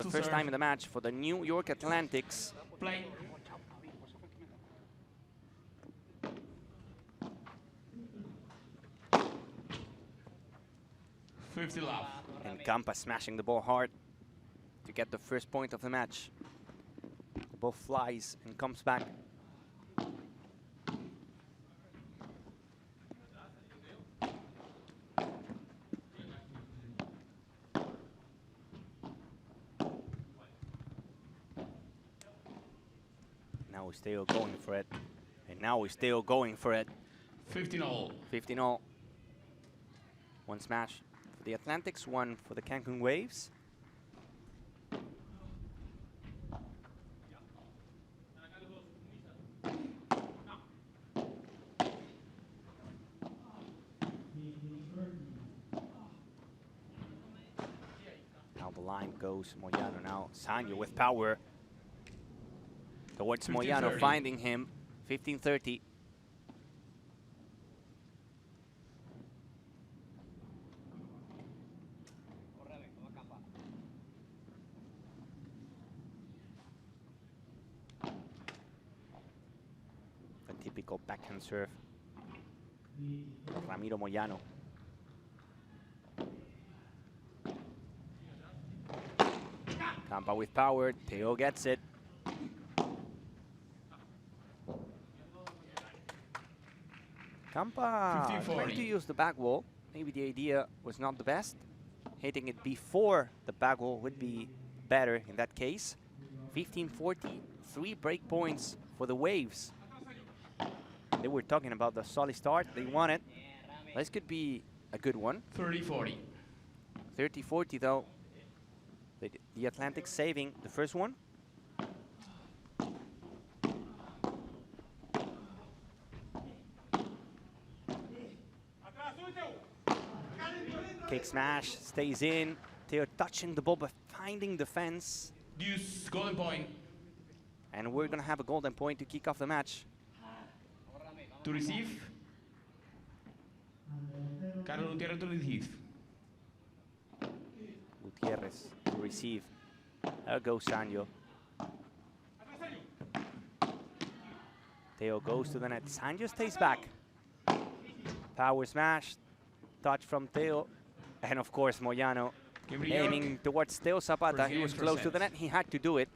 first time in the match for the New York Atlantics. Play. $50 love. And Campa smashing the ball hard to get the first point of the match. The ball flies and comes back. Now we're still going for it. And now we're still going for it. 15-all. 15-all. One smash for the Atlantics, one for the Cancun Waves. Now the line goes Moyano now. Sanyo with power towards Moyano, finding him. 15-30. The typical backhand serve of Ramiro Moyano. Campa with power. Teo gets it. Campa trying to use the back wall. Maybe the idea was not the best. Hitting it before the back wall would be better in that case. 15-40, 3 break points for the Waves. They were talking about the solid start they wanted. This could be a good one. 30-40. 30-40 though. The Atlantic saving the first one. Kick smash, stays in. They're touching the ball but finding the fence. Deuce, golden point. And we're gonna have a golden point to kick off the match. To receive. Carlos Gutiérrez to receive. Gutierrez to receive. There goes Sanyo. Teo goes to the net. Sanyo stays back. Power smash. Touch from Teo. And of course Moyano aiming towards Teo Zapata. He was close to the net. He had to do it.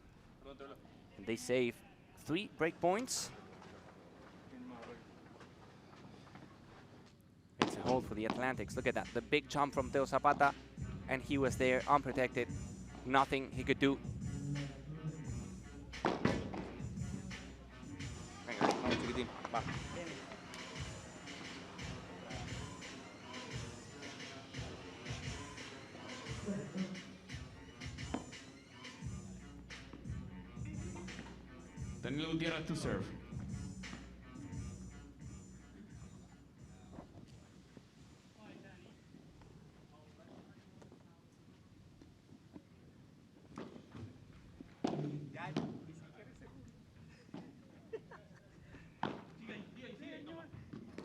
And they save 3 break points. It's a hold for the Atlantics. Look at that. The big jump from Teo Zapata. And he was there unprotected. Nothing he could do. Daniel Gutiérrez to serve.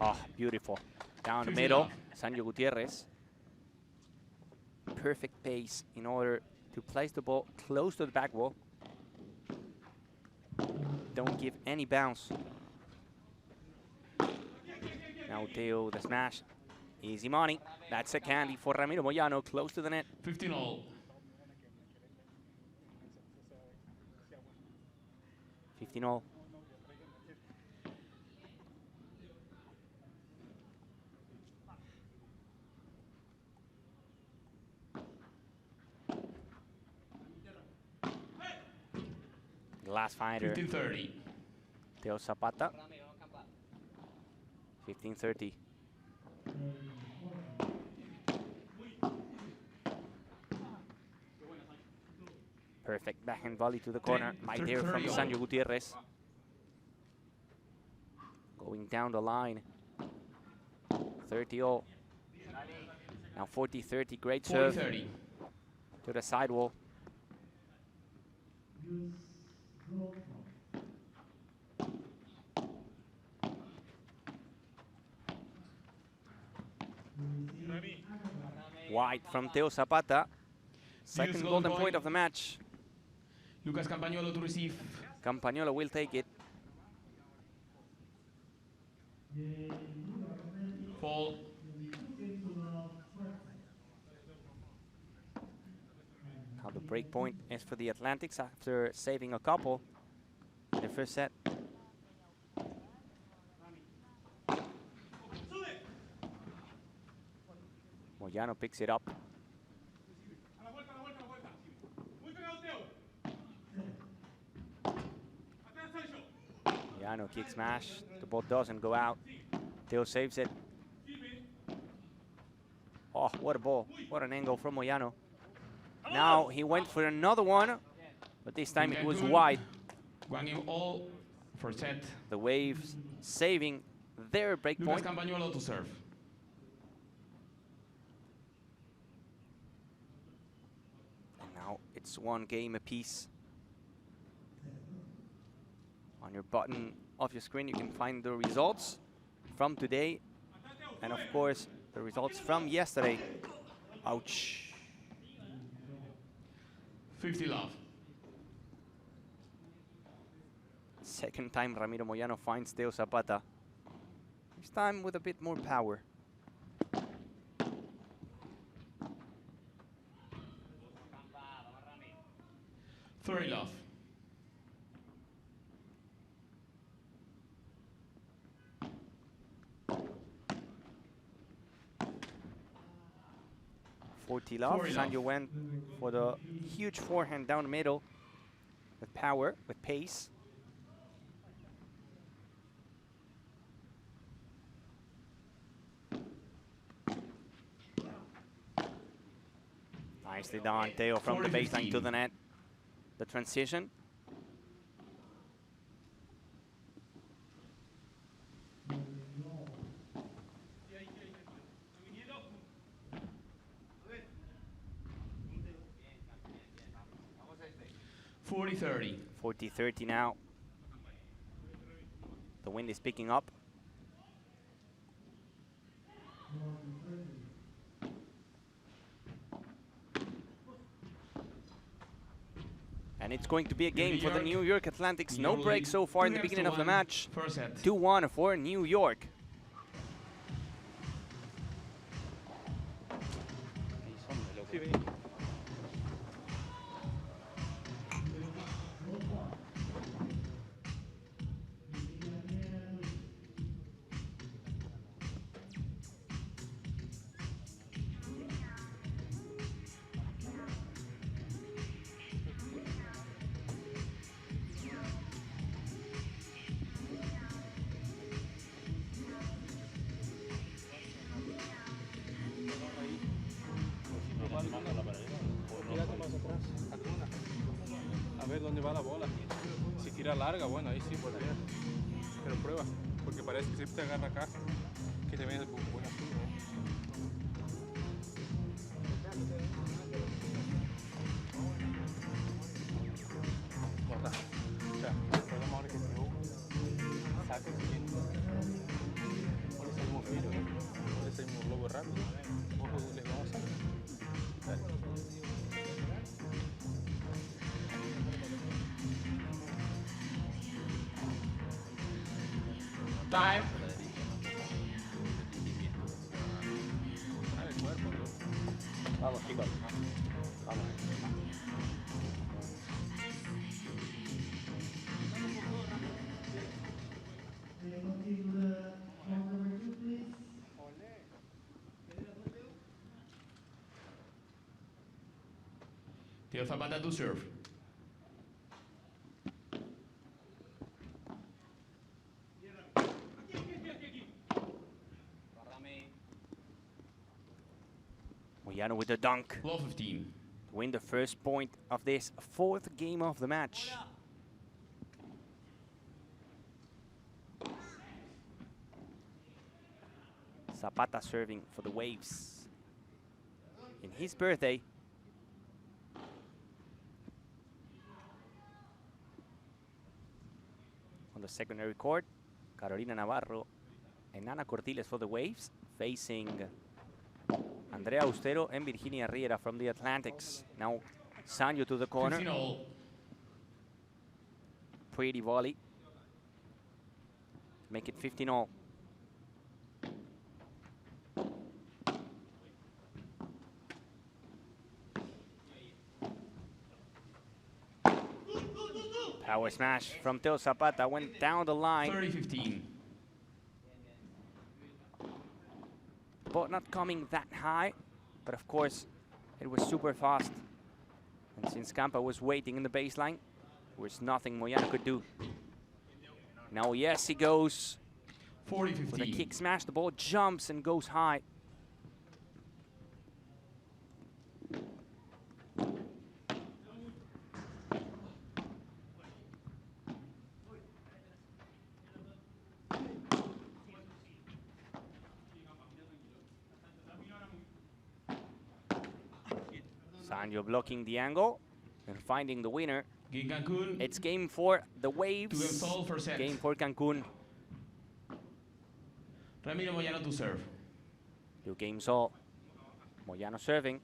Oh, beautiful. Down the middle, Sanyo Gutierrez. Perfect pace in order to place the ball close to the back wall. Don't give any bounce. Now Teo, the smash. Easy money. That's a candy for Ramiro Moyano, close to the net. 15-all. 15-all. Last fighter. 15-30. Teo Zapata. 15-30. Perfect backhand volley to the corner. Right there from Sanyo Gutierrez. Going down the line. 30-all. Now 40-30. Great serve. 40-30. To the sidewall. White from Teo Zapata. Second golden point of the match. Lucas Campagnolo to receive. Campagnolo will take it. Fall. Now the break point is for the Atlantics after saving a couple in the first set. Moyano picks it up. Moyano kick smash. The ball doesn't go out. Teo saves it. Oh, what a ball. What an angle from Moyano. Now he went for another one, but this time it was wide. 1 all for set. The Waves saving their break Lucas point. Campagnolo to serve. And now it's one game apiece. On your button of your screen, you can find the results from today. And of course, the results from yesterday. Ouch. 50 love. Second time Ramiro Moyano finds Teo Zapata. This time with a bit more power. Thirty love. Love. Sanjo went for the huge forehand down the middle with power, with pace. Nicely done, Teo from the baseline to the net. The transition. Forty-30. 40-30 now. The wind is picking up. And it's going to be a game for the New York Atlantics. No break so far in the beginning of the match. 2-1 for New York. A ver dónde va la bola. Si tira larga, bueno, ahí sí podría. Pero prueba, porque parece que siempre te agarra acá, que te viene con buena curva. Guarda. Ya, podemos ahora que se saque el siguiente. Ahora salimos filo, ahora salimos lobo rápido. Ojo, les vamos a salir. Dale. Time. Vamos, chicos. Vamos. Teo Zapata to serve. Moyano with the dunk. Low 15. To win the first point of this fourth game of the match. Zapata serving for the Waves. In his birthday. On the secondary court, Carolina Navarro and Ana Cortiles for the Waves, facing Andrea Austero and Virginia Riera from the Atlantics. Now Sanjo to the corner. 15 all. pretty volley. Make it 15-all. Power smash from Teo Zapata went down the line. 30-15. But not coming that high. But of course, it was super fast. And since Campa was waiting in the baseline, there was nothing Moyano could do. Now, yes, he goes 40-15. with a kick smash. The ball jumps and goes high. Sanjo blocking the angle and finding the winner. Cancun. It's game for the Waves. 2-all for set. Game for Cancun. Ramiro Moyano to serve. 2 games all. Moyano serving.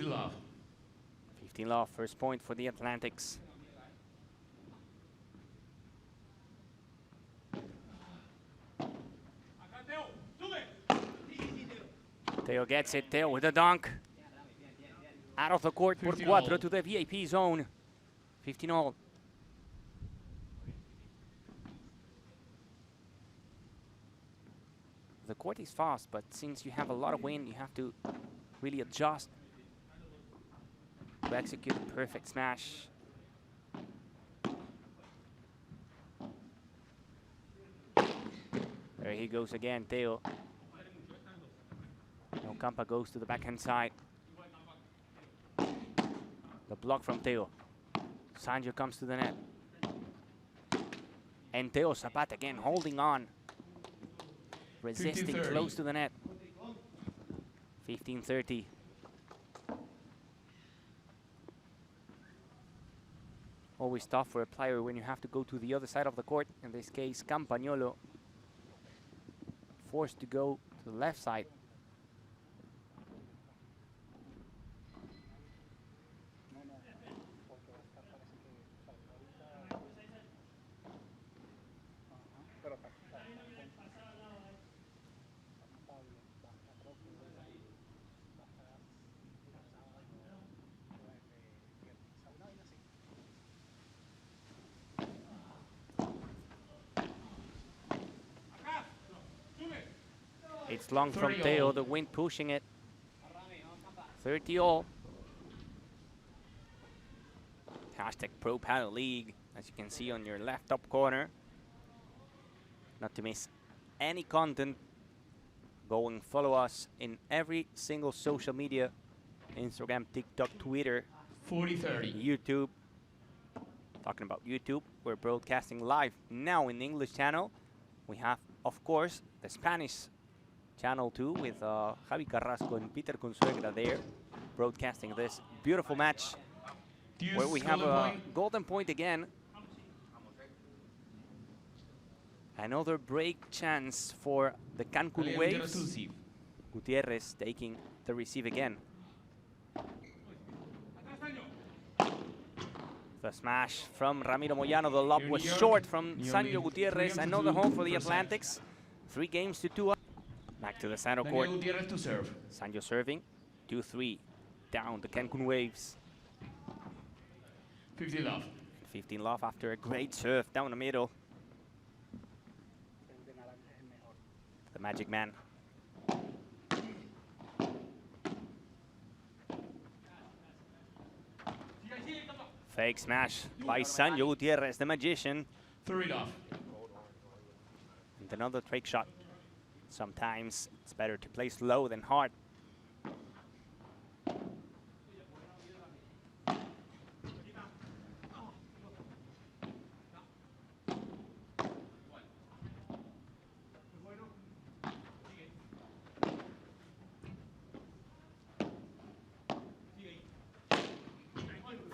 Love. 15 love, first point for the Atlantics. Teo gets it, Teo with a dunk. Out of the court, por 15-all. 4 to the VIP zone. 15-all. The court is fast, but since you have a lot of wind, you have to really adjust to execute a perfect smash. There he goes again, Teo. Now Campa goes to the backhand side. The block from Teo. Sanjo comes to the net. And Teo Zapata again holding on. Resisting 15-30. close to the net. 15-30. Always tough for a player when you have to go to the other side of the court. In this case, Campagnolo forced to go to the left side. It's long from 30-all. Teo, the wind pushing it. 30-all. Hashtag Pro Padel League, as you can see on your left top corner. Not to miss any content, go and follow us in every single social media. Instagram, TikTok, Twitter, 40-30. YouTube. Talking about YouTube, we're broadcasting live now in the English channel. We have, of course, the Spanish channel too, with Javi Carrasco and Peter Consuegra there, broadcasting this beautiful match, where we have a golden point again. Another break chance for the Cancun Waves. Gutierrez taking the receive again. The smash from Ramiro Moyano. The lob was short from Sanjo Gutierrez. Another home for the Atlantics. 3 games to 2. Back to the center court. Gutierrez to serve. Sanjo serving. 2-3. Down the Cancun Waves. 15 love. 15 love after a great serve down the middle. The Magic Man. Fake smash by Sanjo Gutierrez, the magician. 30 love. And another trick shot. Sometimes it's better to play slow than hard.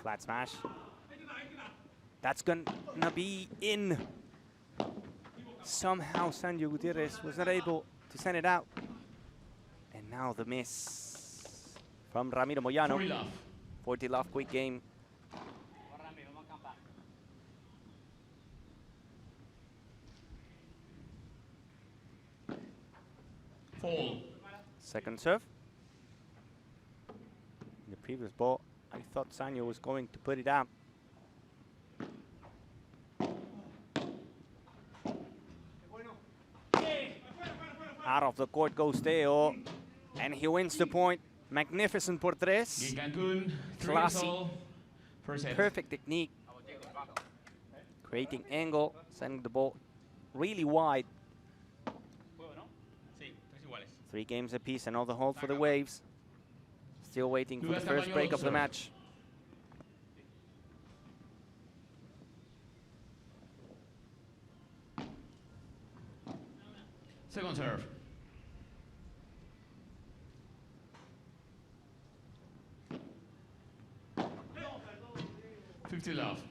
Flat smash. That's gonna be in. Somehow Sanjo Gutierrez was not able to send it out. And now the miss from Ramiro Moyano. 40 love. 40 love, quick game. Fall. Second serve. In the previous ball, I thought Sanjo was going to put it out. Out of the court goes Teo, and he wins the point. Magnificent por tres. Cancun. 3 Classy. all. First set. Perfect technique. Creating angle, sending the ball really wide. 3 games apiece, another hold for the Waves. Still waiting for the first break of the match. Second serve. $50 love.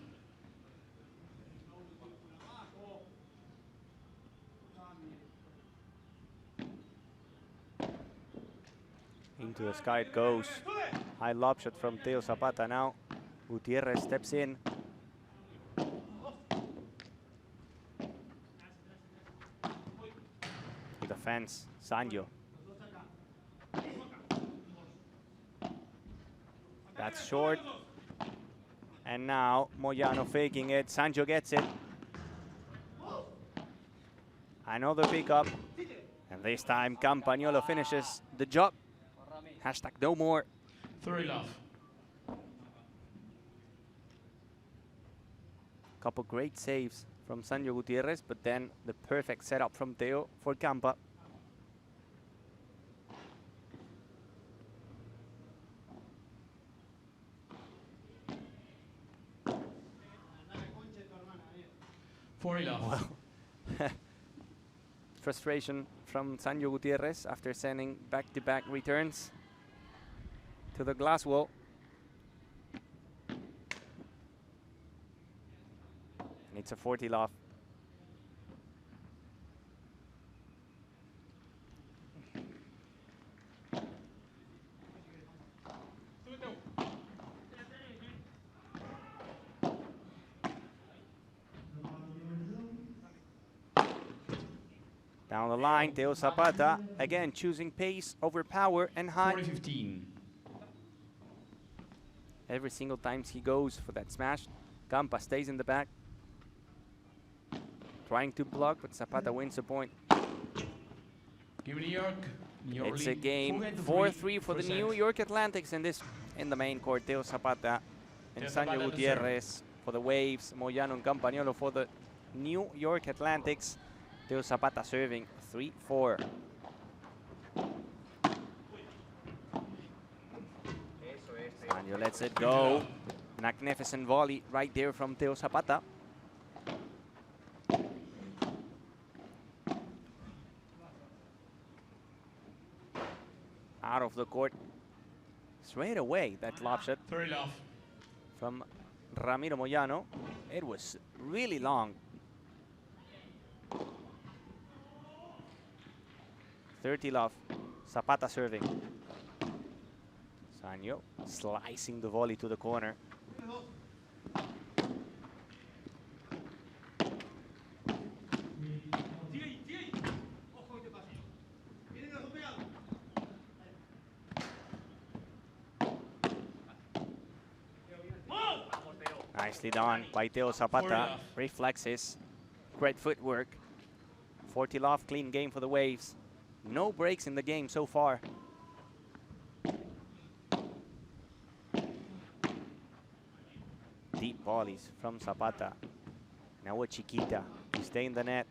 Into the sky it goes. High lob shot from Teo Zapata now. Gutierrez steps in. To the fence, Sanjo. That's short. And now Moyano faking it. Sanjo gets it. Another pickup. And this time Campagnolo finishes the job. Hashtag no more. 30 love. Couple great saves from Sanjo Gutierrez, but then the perfect setup from Teo for Campa. Well, Frustration from Sanjo Gutierrez after sending back-to-back returns to the glass wall. And it's a 40 love. Down the line, Teo Zapata, again choosing pace over power and height. 40-15. Every single time he goes for that smash, Campa stays in the back. Trying to block, but Zapata wins the point. Give New York. It's a game 4-3 for the New York Atlantics in the main court. Teo Zapata and Sanjo Gutierrez for the Waves. Moyano and Campagnolo for the New York Atlantics. Teo Zapata serving 3-4. Sanjo lets it go. Magnificent volley right there from Teo Zapata. Out of the court straight away, that lob shot 30 love. from Ramiro Moyano. It was really long. 30 love. Zapata serving. Sanjo slicing the volley to the corner. Nicely done by Teo Zapata. Reflexes. Great footwork. 40 love, clean game for the Waves. No breaks in the game so far. Deep volleys from Zapata. Now a Chiquita to stay in the net.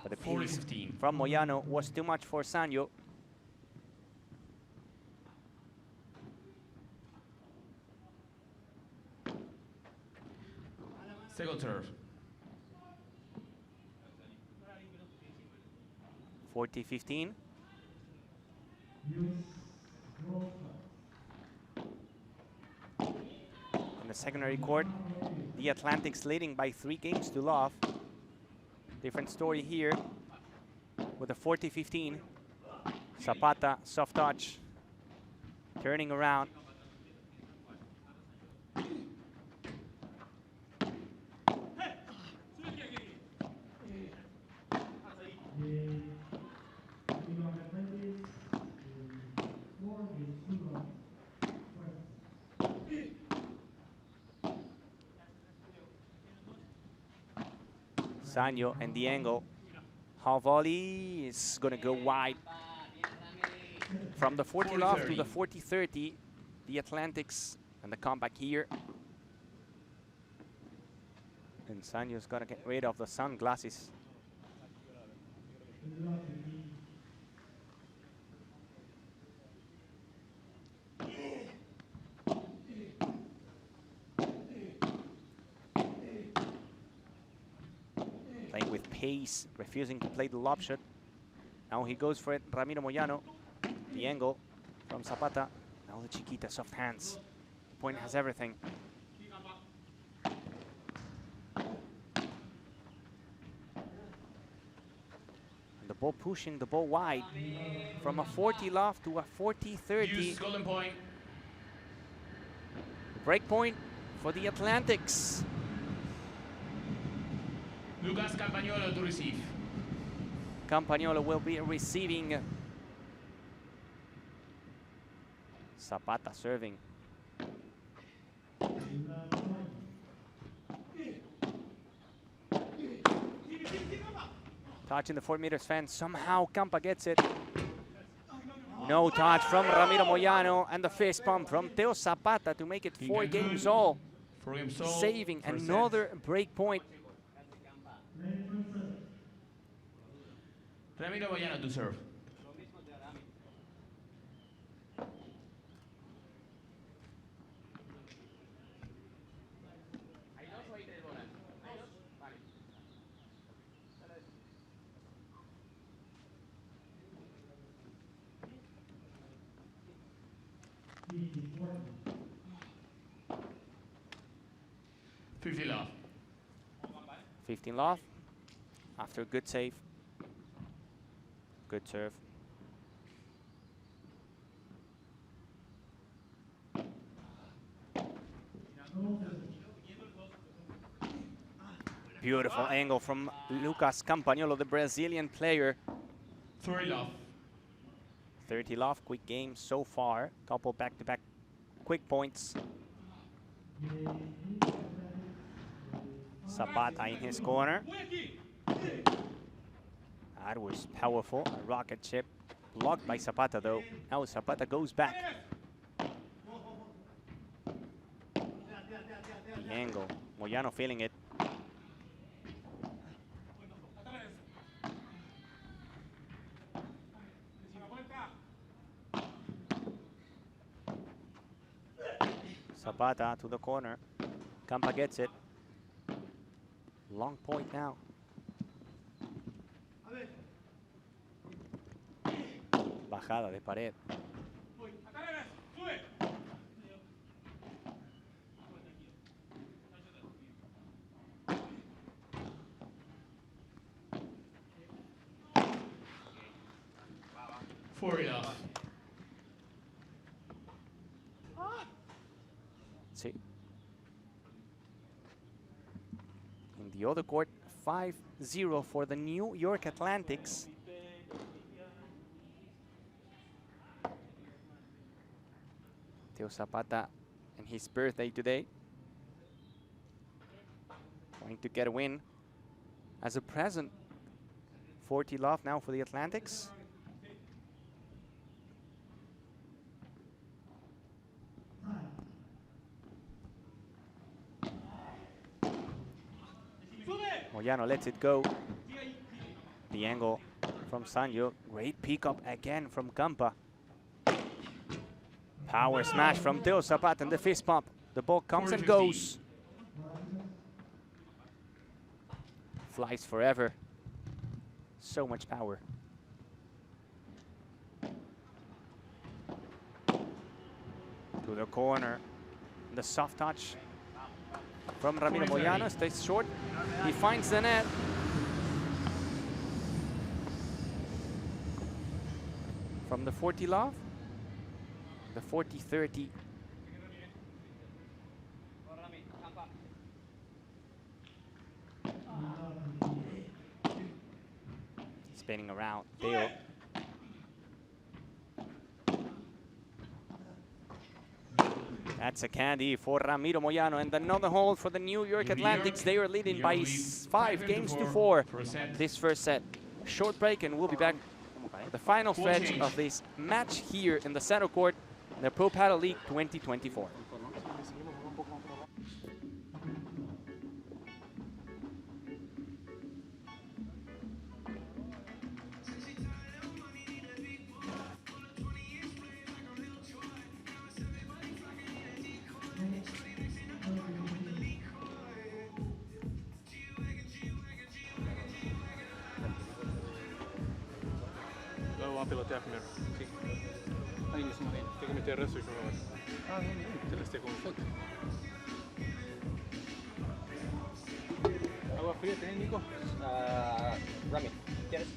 But the piece from Moyano was too much for Sanjo. Second serve. 40-15. the secondary court. The Atlantics leading by 3 games to love. Different story here with a 40-15. Zapata, soft touch, turning around. Sanyo and the angle. Half volley is going to go wide. From the 40 love to the 40-30, the Atlantics and the comeback here. And Sanyo's got to get rid of the sunglasses. Playing with pace, refusing to play the lob shot. Now he goes for it, Ramiro Moyano. The angle from Zapata. Now the Chiquita, soft hands. The point has everything. And the ball pushing the ball wide. From a 40 love to a 40-30. Use golden point. Break point for the Atlantics. Lucas Campagnolo to receive. Campagnolo will be receiving. Zapata serving. Touch in the 4 meters fence. Somehow Campa gets it. No touch from Ramiro Moyano, and the fist pump from Teo Zapata to make it 4 games all. Saving another break point. Ramiro Moyano to serve. $50 love. 15 love. After a good save. Good serve. Beautiful angle from Lucas Campagnolo, the Brazilian player. 30 love. 30 love, quick game so far. Couple back-to-back quick points. Zapata in his corner. That was powerful. A rocket chip blocked by Zapata though. Now Zapata goes back. The angle. Moyano feeling it. Zapata to the corner. Campa gets it. Long point now. Bajada de pared. See. In the other court, 5-0 for the New York Atlantics. Teo Zapata and his birthday today. Trying to get a win as a present. 40 love now for the Atlantics. Moyano lets it go. The angle from Sanyo. Great pickup again from Campa. Power smash from Teo Zapata and the fist pump. The ball comes and goes. Flies forever. So much power. To the corner. The soft touch from Ramiro Moyano. Stays short. He finds the net. From the 40 love. The 40-30. Spinning around. Theo. That's a candy for Ramiro Moyano, and another hold for the New York Atlantics. They are leading by 5 games to 4 this first set. Short break, and we'll be back. The final stretch of this match here in the center court, the Pro Padel League 2024. Vamos a pelotear primero. Sí. Ahí mismo, bien. Tengo que meter resto y yo lo hago. Ah, bien, bien. Te lo esté con foto. ¿Agua fría tenés, Nico? Rami, ¿quieres?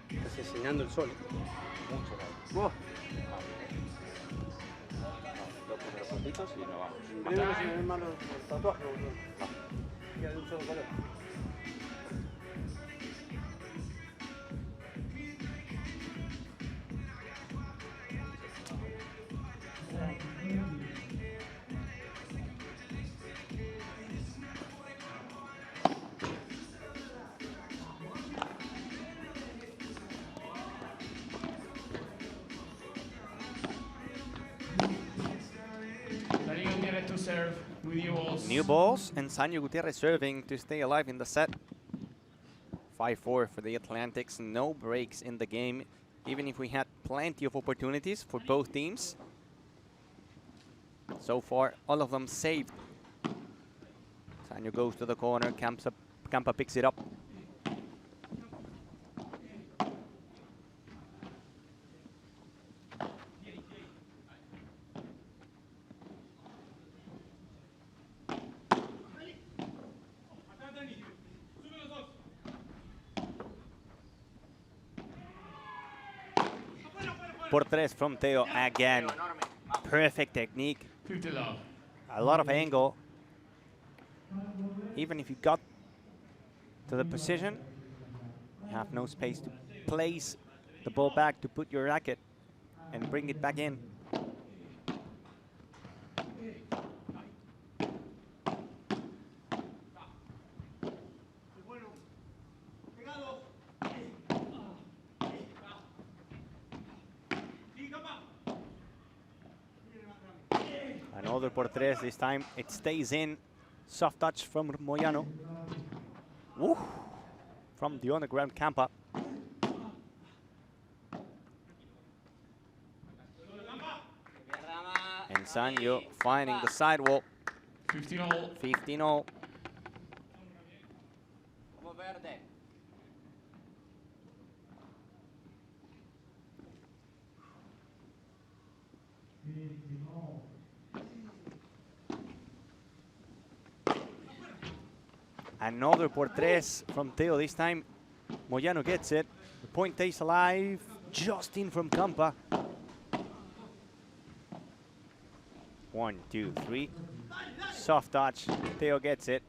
Estás enseñando el sol. Mucho, Vos, Los primeros puntitos y nos vamos. primero que se me ven mal los tatuajes, boludo. Queda de un solo color. Daniel Gutierrez to serve with new balls. New balls, and Sanyo Gutierrez serving to stay alive in the set. 5-4 for the Atlantics. No breaks in the game, even if we had plenty of opportunities for both teams. So far, all of them saved. Sanyo goes to the corner. Campa picks it up. Por tres from Theo again. Perfect technique. 50 love. A lot of angle. Even if you got to the position, you have no space to place the ball back to put your racket and bring it back in. Another por tres. This time it stays in. Soft touch from Moyano. Woo! From the underground Campa. And Sanyo finding the sidewall. 15 all. 15-all. Another por tres from Theo. This time Moyano gets it. The point stays alive. Just in from Campa. 1, 2, 3. Soft touch. Theo gets it.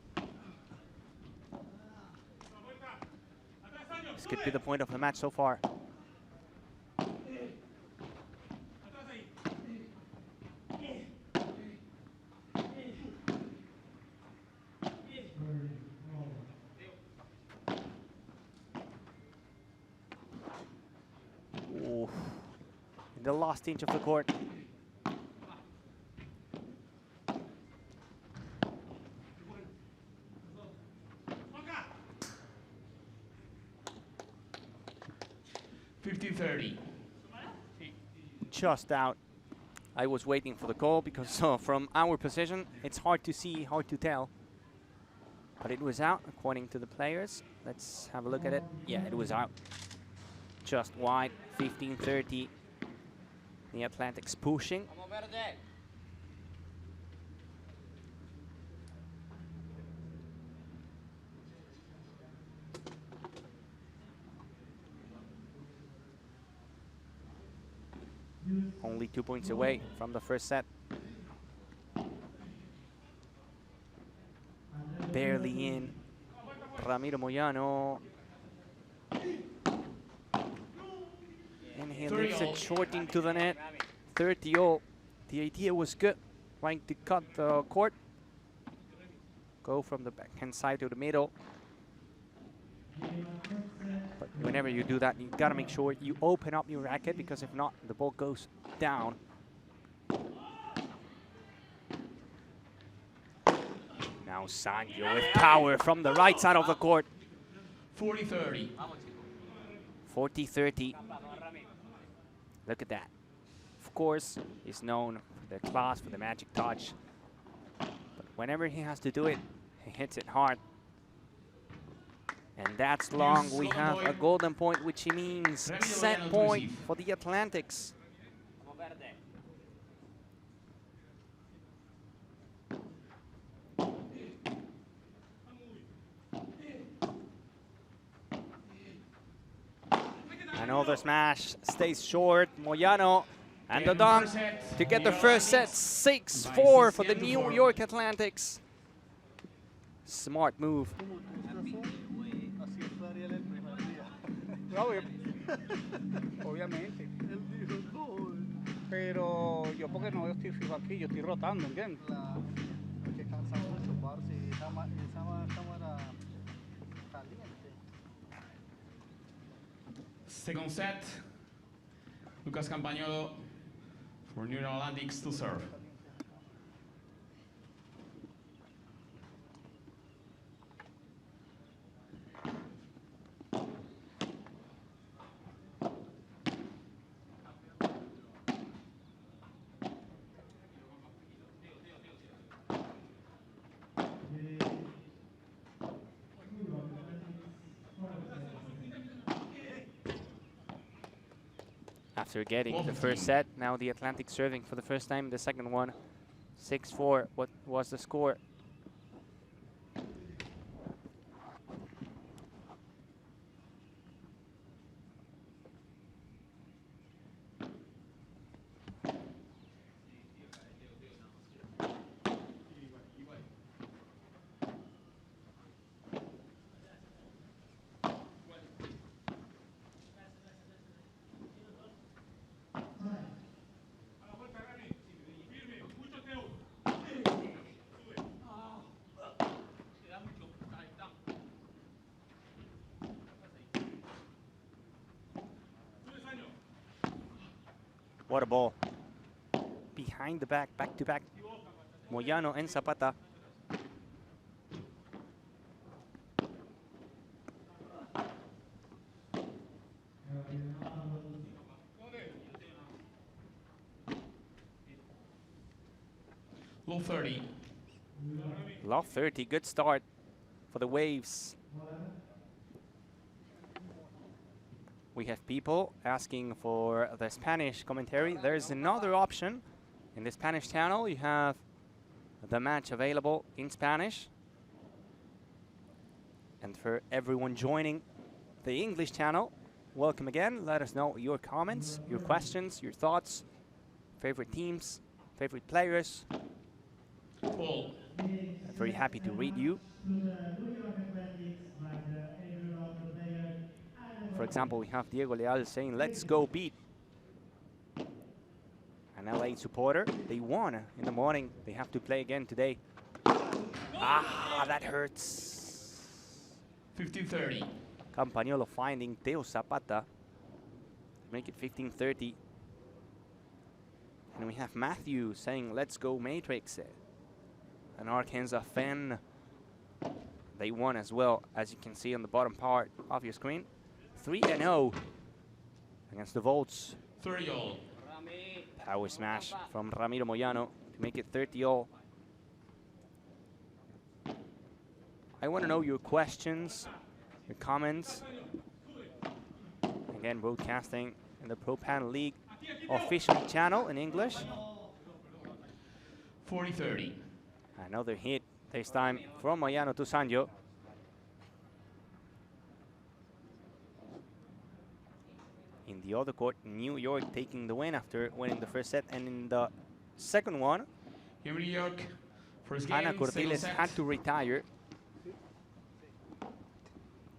This could be the point of the match so far. Ooh. In the last inch of the court. just out. I was waiting for the call because from our position, it's hard to see, hard to tell. But it was out according to the players. Let's have a look at it. Yeah, it was out. Just wide, 15-30. The Atlantic's pushing. Only 2 points away from the first set. Barely in. Ramiro Moyano. And he leaves it short into the net. 30-all. The idea was good. Trying to cut the court. Go from the backhand side to the middle. But whenever you do that, you gotta make sure you open up your racket, because if not, the ball goes down. Now Sangio with power from the right side of the court. 40-30. 40-30. Look at that. Of course, he's known for the class, for the magic touch. But whenever he has to do it, he hits it hard. And that's long. We have a golden point, which means set point for the Atlantics. Another smash, stays short. Moyano and the dunk to get the first set. 6-4 for the New York Atlantics. Smart move. Así estaría él el primer día. Obviamente. Él dijo, no, Pero yo porque no estoy fijo aquí, yo estoy rotando, ¿entiendes? que cansa mucho, parce. Esa cámara caliente. Second set. Lucas Campagnolo for New York Atlantics to serve. After getting the first set, now the Atlantic serving for the first time in the second one. 6-4. What was the score? What a ball. Behind the back, back to back. Moyano and Zapata. Low 30. Low 30, good start for the Waves. We have people asking for the Spanish commentary. There's another option in the Spanish channel. You have the match available in Spanish. And for everyone joining the English channel, welcome again. Let us know your comments, your questions, your thoughts, favorite teams, favorite players. Ball. I'm very happy to read you. For example, we have Diego Leal saying, let's go beat. An LA supporter. They won in the morning. They have to play again today. Ah, that hurts. 15-30. Campagnolo finding Teo Zapata. Make it 15-30. And we have Matthew saying, let's go Matrix. An Arkansas fan. They won as well, as you can see on the bottom part of your screen. 3-0 against the Volts. 30-all. Power smash from Ramiro Moyano to make it 30-all. I want to know your questions, your comments. Again, broadcasting in the Pro Padel League official channel in English. 40-30. Another hit, this time from Moyano to Sanjo. In the other court, New York taking the win after winning the first set. And in the second one, Here in New York, first game, Ana second Cortiles set. had to retire.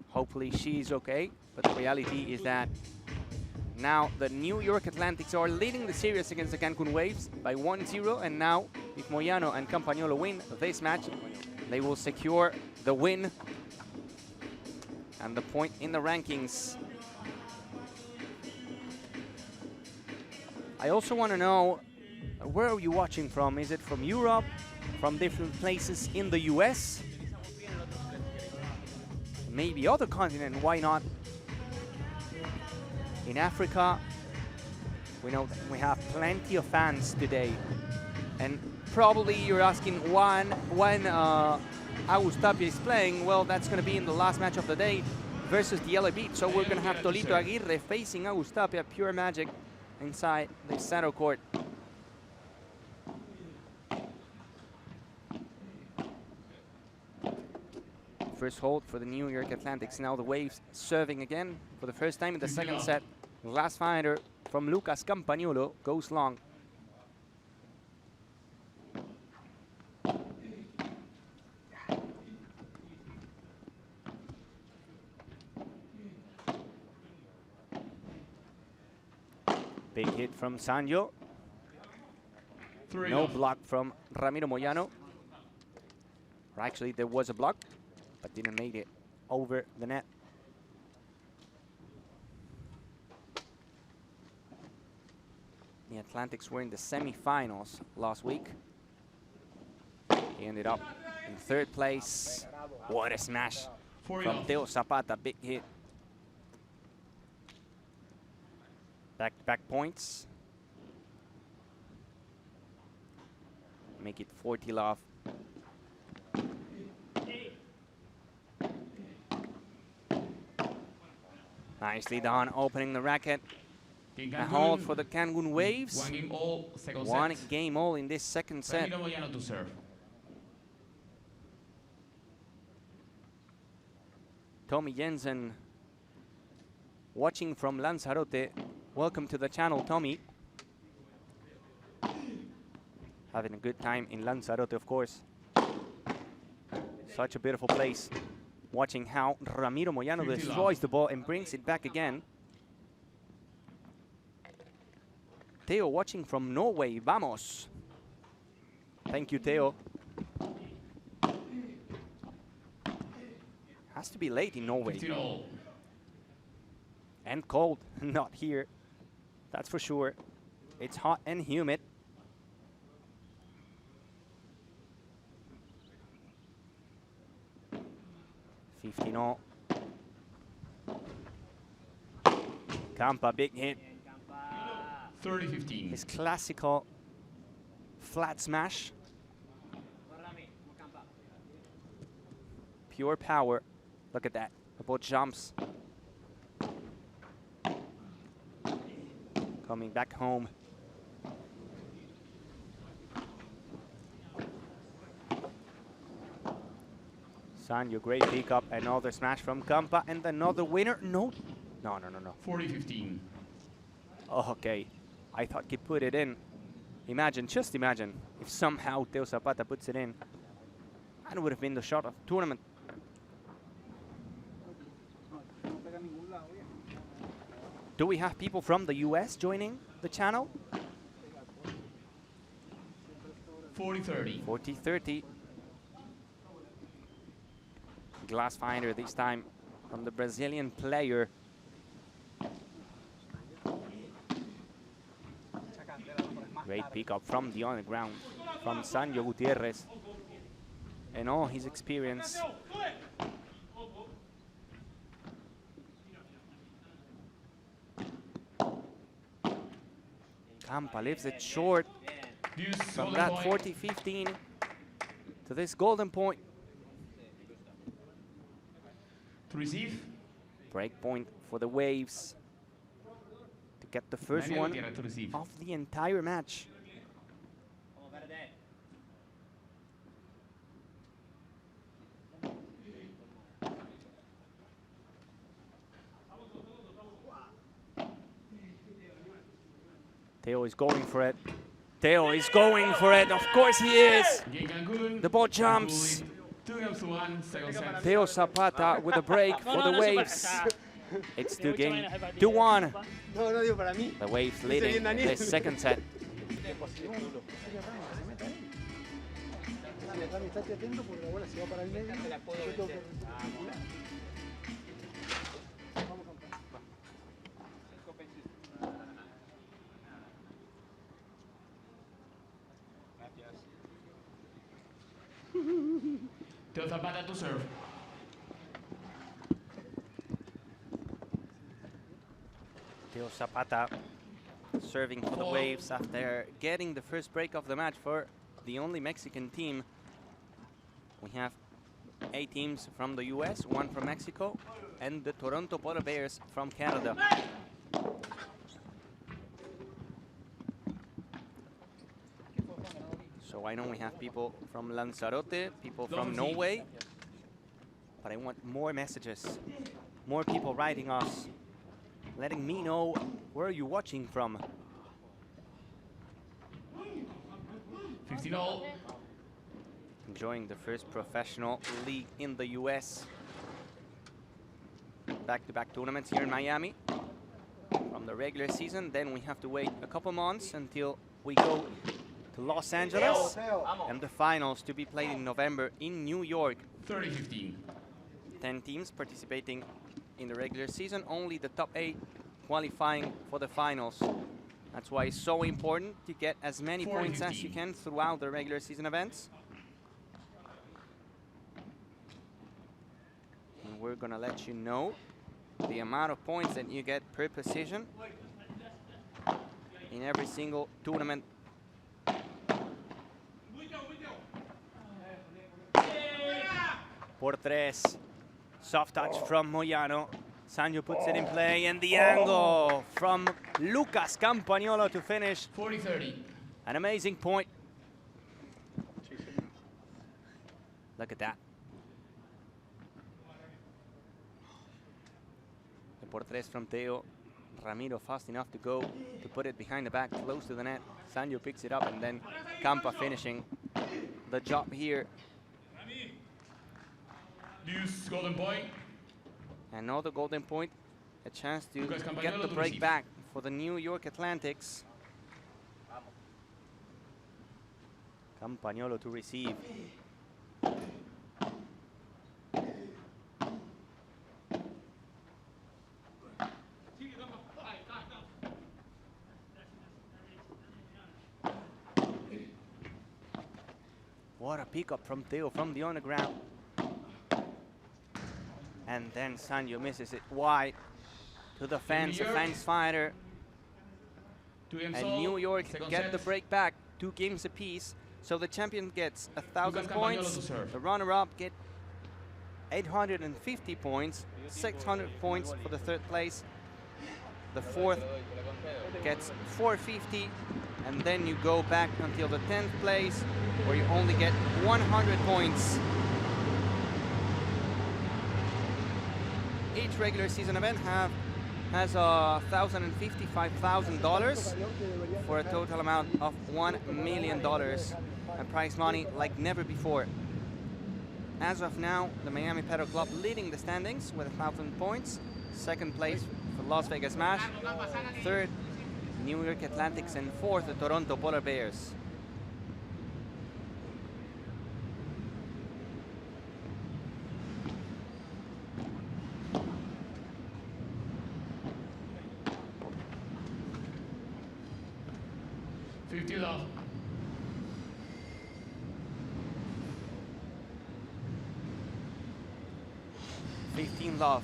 Hopefully she's okay, but the reality is that now the New York Atlantics are leading the series against the Cancun Waves by 1-0, and now if Moyano and Campagnolo win this match, they will secure the win and the point in the rankings. I also want to know, where are you watching from? Is it from Europe, from different places in the US? Maybe other continent, why not? In Africa, we know that we have plenty of fans today. And probably you're asking when Agus Tapia is playing. Well, that's going to be in the last match of the day versus the LA Beat. So we're going to have Tolito Aguirre facing Agus Tapia, pure magic, inside the center court. First hold for the New York Atlantics. Now the Waves serving again for the first time in the second set. Last finder from Lucas Campagnolo goes long. Big hit from Sanjo. No block from Ramiro Moyano. Or actually, there was a block, but didn't make it over the net. The Atlantics were in the semifinals last week. He ended up in third place. What a smash from Teo Zapata, big hit. Back-to-back points. Make it 40 love. Nicely done, opening the racket. A hold for the Cancun Waves. One game all, second One set. game all in this second set. Ramiro Moyano to serve. Tommy Jensen watching from Lanzarote. Welcome to the channel, Tommy. Having a good time in Lanzarote, of course. Such a beautiful place. Watching how Ramiro Moyano 50 destroys love. the ball and brings it back again. Theo watching from Norway. Vamos. Thank you, Theo. Has to be late in Norway. 15 all. And cold. Not here. That's for sure. It's hot and humid. $15-all. Campa, big hit. 30-15. His classical flat smash. Pure power. Look at that. The ball jumps. Coming back home. Sanjo, great pickup. Another smash from Campa and another winner. No. 40-15. Oh, okay. I thought he put it in. Imagine, just imagine, if somehow Teo Zapata puts it in. That would have been the shot of the tournament. Do we have people from the US joining the channel? 40-30. 40-30. Glass finder this time from the Brazilian player. Great pickup from the underground from Sanjo Gutierrez and all his experience. Campa leaves it short Deuce, from golden that point. 40-15 to this golden point. To receive. Break point for the Waves to get the first Daniel one Gutierrez to receive. of the entire match. Theo is going for it. Theo is going for it. Of course he is. Again, Cancun. The ball jumps. 2-1, second set. Theo Zapata with a break for the Waves. It's 2-1. No, no digo para mí. The Waves leading the second set. Rami, estate atento porque la bola se va para el medio. Yo tengo que recular. Vamos, campeón. Theo Zapata to serve. Theo Zapata serving for the Waves after getting the first break of the match for the only Mexican team. We have 8 teams from the US, 1 from Mexico, and the Toronto Polar Bears from Canada. So I know we have people from Lanzarote, people from Norway, but I want more messages, more people writing us, letting me know where you're watching from. 15-all. Enjoying the first professional league in the US. Back-to-back tournaments here in Miami from the regular season. Then we have to wait a couple months until we go to Los Angeles and the finals to be played in November in New York. 30-15. 10 teams participating in the regular season, only the top 8 qualifying for the finals. That's why it's so important to get as many points as you can throughout the regular season events. And we're gonna let you know the amount of points that you get per position in every single tournament. Por tres. Soft touch from Moyano. Sanjo puts it in play, and the angle from Lucas Campagnolo to finish. 40-30. An amazing point. Look at that. The por tres from Theo. Ramiro fast enough to go to put it behind the back, close to the net. Sanjo picks it up, and then Campa finishing the job here. Deuce, golden point. Another golden point, a chance to Lucas get Campagnolo the to break receive. back for the New York Atlantics. Campagnolo to receive. What a pickup from Theo from the underground. And then Sanjo misses it wide to the fence, a fence fighter. And New York get the break back, 2 games apiece. So the champion gets 1,000 points. The runner-up get 850 points, 600 points for the 3rd place. The 4th gets 450, and then you go back until the 10th place, where you only get 100 points. Each regular season event has $1,055,000 for a total amount of $1 million and prize money like never before. As of now, the Miami Padel Club leading the standings with 1,000 points. 2nd place for Las Vegas Mash. 3rd, New York Atlantics, and 4th, the Toronto Polar Bears. Love. 15 love.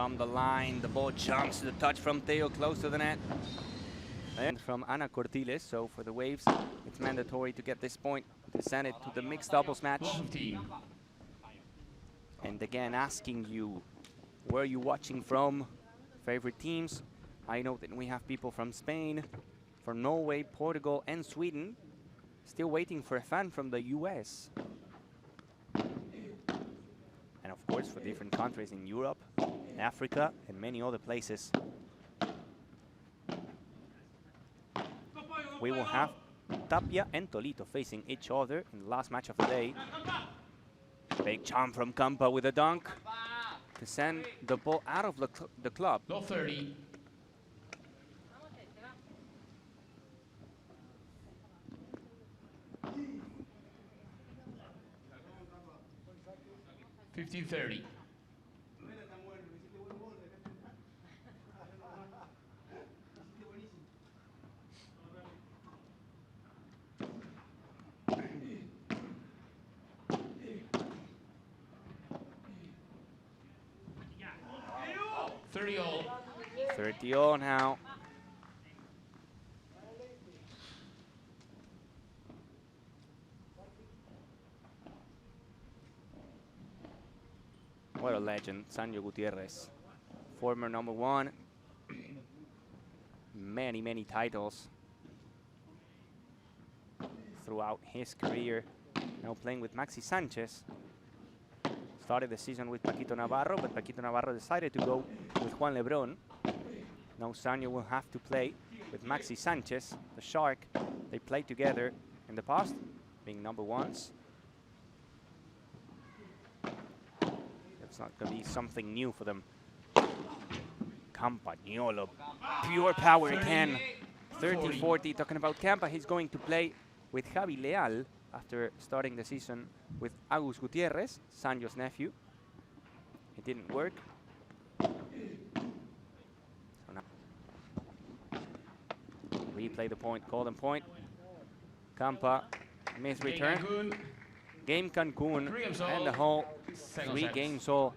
from the line. The ball jumps to the touch from Theo, close to the net. And from Ana Cortiles, so for the Waves, it's mandatory to get this point to send it to the mixed doubles match. 15. And again, asking you, where are you watching from? Favorite teams? I know that we have people from Spain, from Norway, Portugal, and Sweden. Still waiting for a fan from the US. And of course, for different countries in Europe, Africa, and many other places. We will have Tapia and Tolito facing each other in the last match of the day. Big jump from Campa with a dunk to send the ball out of the club. Low 30. $15-30. $30 all. 30 all now. What a legend, Sanyo Gutierrez. Former #1. Many titles throughout his career. Now playing with Maxi Sanchez. Started the season with Paquito Navarro, but Paquito Navarro decided to go with Juan Lebron. Now Sanyo will have to play with Maxi Sanchez, the Shark. They played together in the past, being #1s. It's not going to be something new for them. Campagnolo, pure power again. 30-40, talking about Campa, he's going to play with Javi Leal after starting the season with Agus Gutierrez, Sanyo's nephew. It didn't work. So now replay the point, call them point. Campa, missed return. Game Cancun, and the whole 3 games all.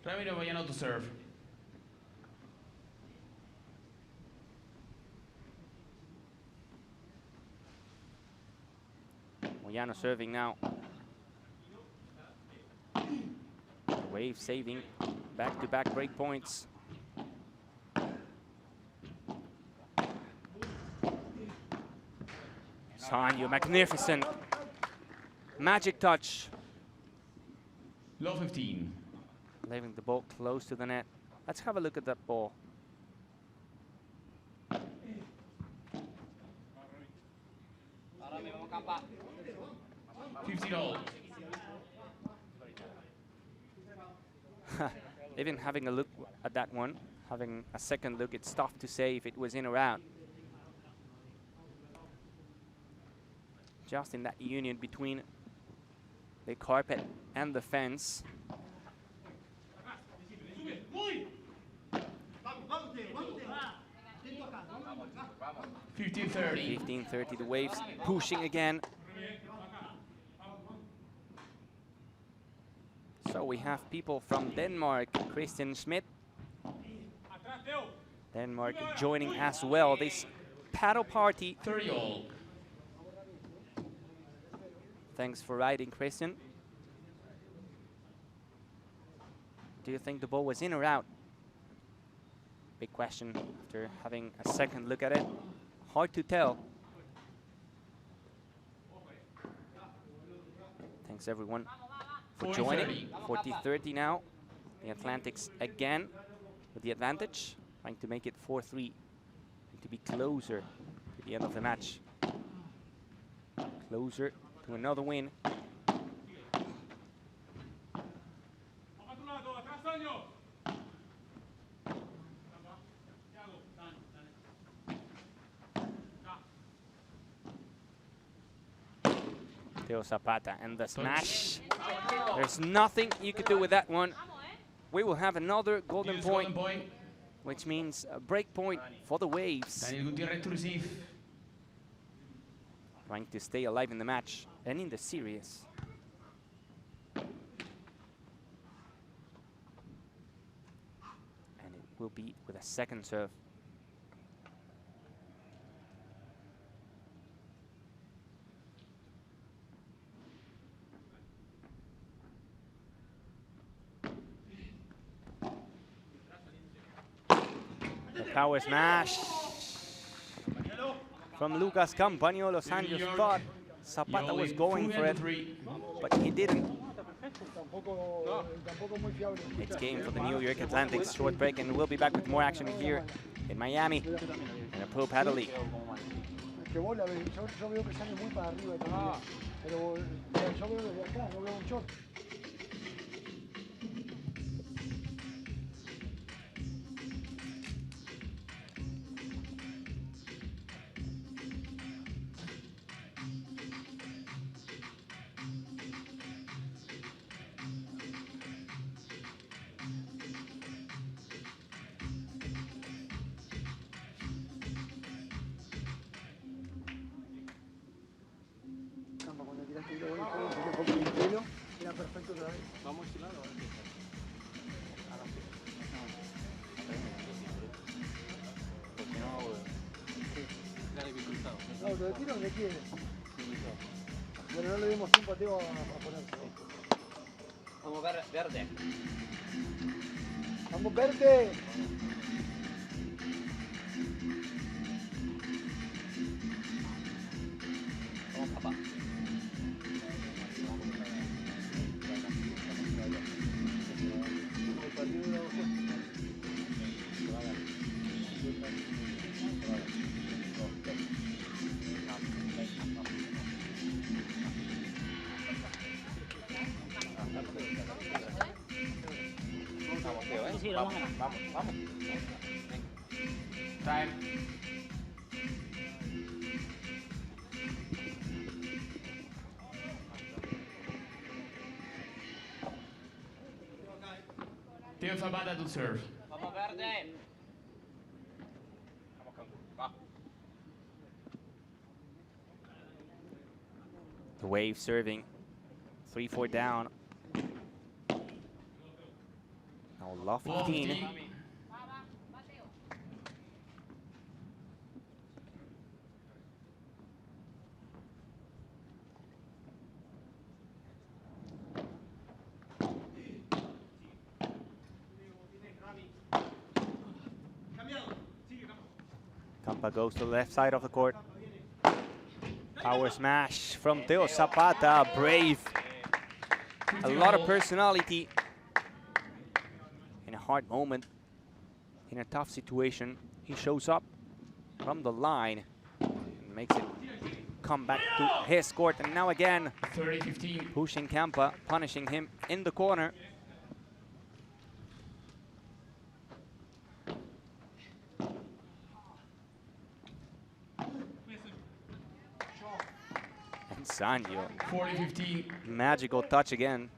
Ramiro Moyano to serve. Moyano serving now. Wave saving, back-to-back break points. Sanyo, magnificent. Magic touch. Low 15. Leaving the ball close to the net. Let's have a look at that ball. $50. Even having a look at that one, having a second look, it's tough to say if it was in or out. Just in that union between the carpet and the fence. 15-30. 15-30, the Waves pushing again. So we have people from Denmark, Christian Schmidt. Denmark joining as well this paddle party. 30 all. Thanks for riding, Christian. Do you think the ball was in or out? Big question after having a second look at it. Hard to tell. Thanks everyone for joining. 40-30 now. The Atlantics again with the advantage, trying to make it 4-3 and to be closer to the end of the match. Closer to another win. Teo Zapata and the smash. There's nothing you could do with that one. We will have another golden point, which means a break point for the Waves. Daniel Gutierrez to receive. trying to stay alive in the match and in the series. And it will be with a second serve. The power smash from Lucas Campagnolo. Sancho thought Zapata was going for it, but he didn't. It's game for the New York Atlantics. Short break, and we'll be back with more action here in Miami in the Pro Padel League. Que vos la ves, yo veo que sale muy para arriba también. Pero yo veo desde acá, no veo un short. Cuando tiraste el poco el pelo, era perfecto otra vez. Vamos a estirar ahora. Porque no, la dificultad. No, lo tiro donde quiere. Bueno, no le dimos tiempo a Teo a ponerse. Vamos verde. ¡Vamos, verde! Vamos, papá. Vamos, Teo, ¿eh? Sí, lo vamos a ganar. Vamos. Time. Teo Zapata to serve. Vamos, verde. Vamos, Cancun. Va. The Wave serving. 3-4 down. Now Law 15. Campa goes to the left side of the court. Power smash from Teo Zapata. Brave. A lot of personality. In a hard moment, in a tough situation, he shows up from the line and makes it come back to his court. And now again, 30-15. pushing Campa, punishing him in the corner. And Sancho, 40-15. magical touch again.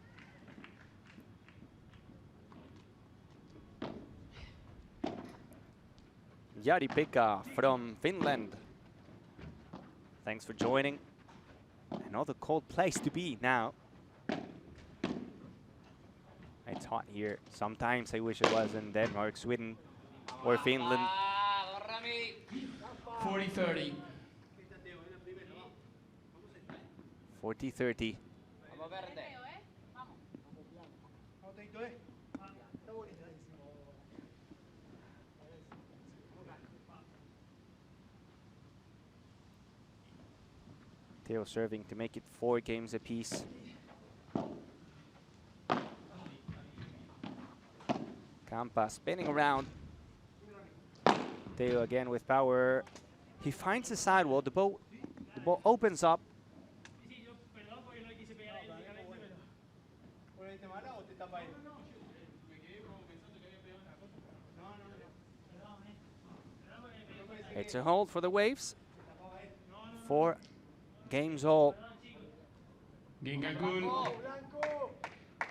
Jari Pekka from Finland. Thanks for joining. Another cold place to be now. It's hot here. Sometimes I wish it was in Denmark, Sweden, or Finland. 40-30. 40-30. Vamos, verde. Teo serving to make it 4 games apiece. Campa spinning around. Teo again with power. He finds the sidewall. The ball opens up. It's a hold for the Waves. 4 games all. Game Cancun.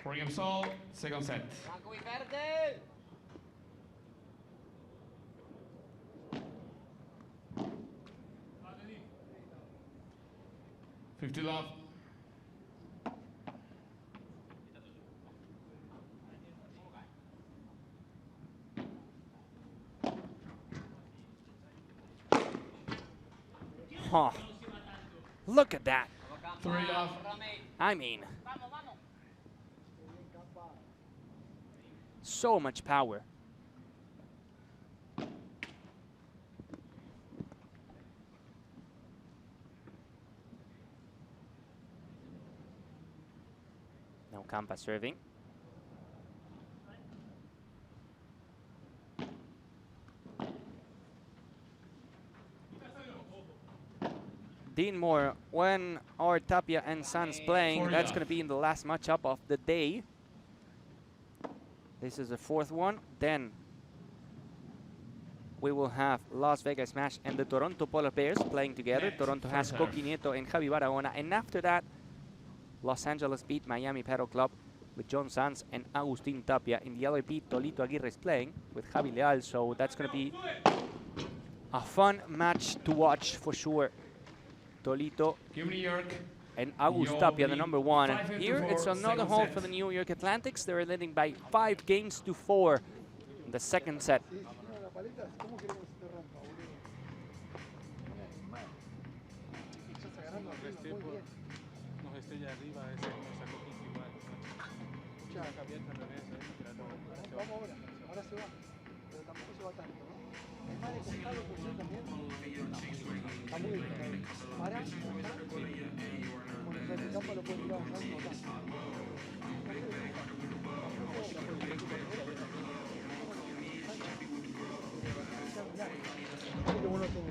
4 games all. Second set. Blanco y verde. 50 love. Huh. Look at that. 3 love. I mean, so much power. Now Campa serving. Dean Moore, when are Tapia and Sanz playing? That's going to be in the last matchup of the day. This is the fourth one. Then we will have Las Vegas Smash and the Toronto Polar Bears playing together. Toronto has Coqui Nieto and Javi Barahona. And after that, Los Angeles beat Miami Padel Club with John Sanz and Agustin Tapia. In the other beat, Tolito Aguirre is playing with Javi Leal. So that's going to be a fun match to watch for sure. Tolito and Agus Tapia, the number one. Here it's another hole for the New York Atlantics. They're leading by 5 games to 4 in the second set.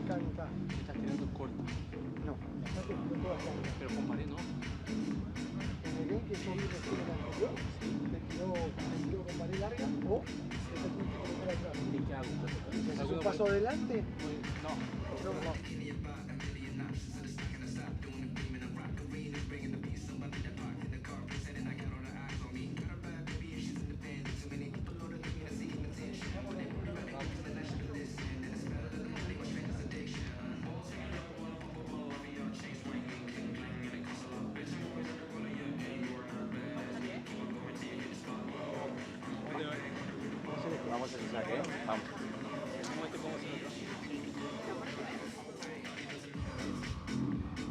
Estás tirando corto. No, no te tiró todas las. Pero con pared no. En el game que yo vi recién en el anterior, te tiró con pared larga o te tuviste que colocar atrás. ¿Y qué hago? ¿Haces un paso adelante? No. No. Vamos a ese saque, vamos.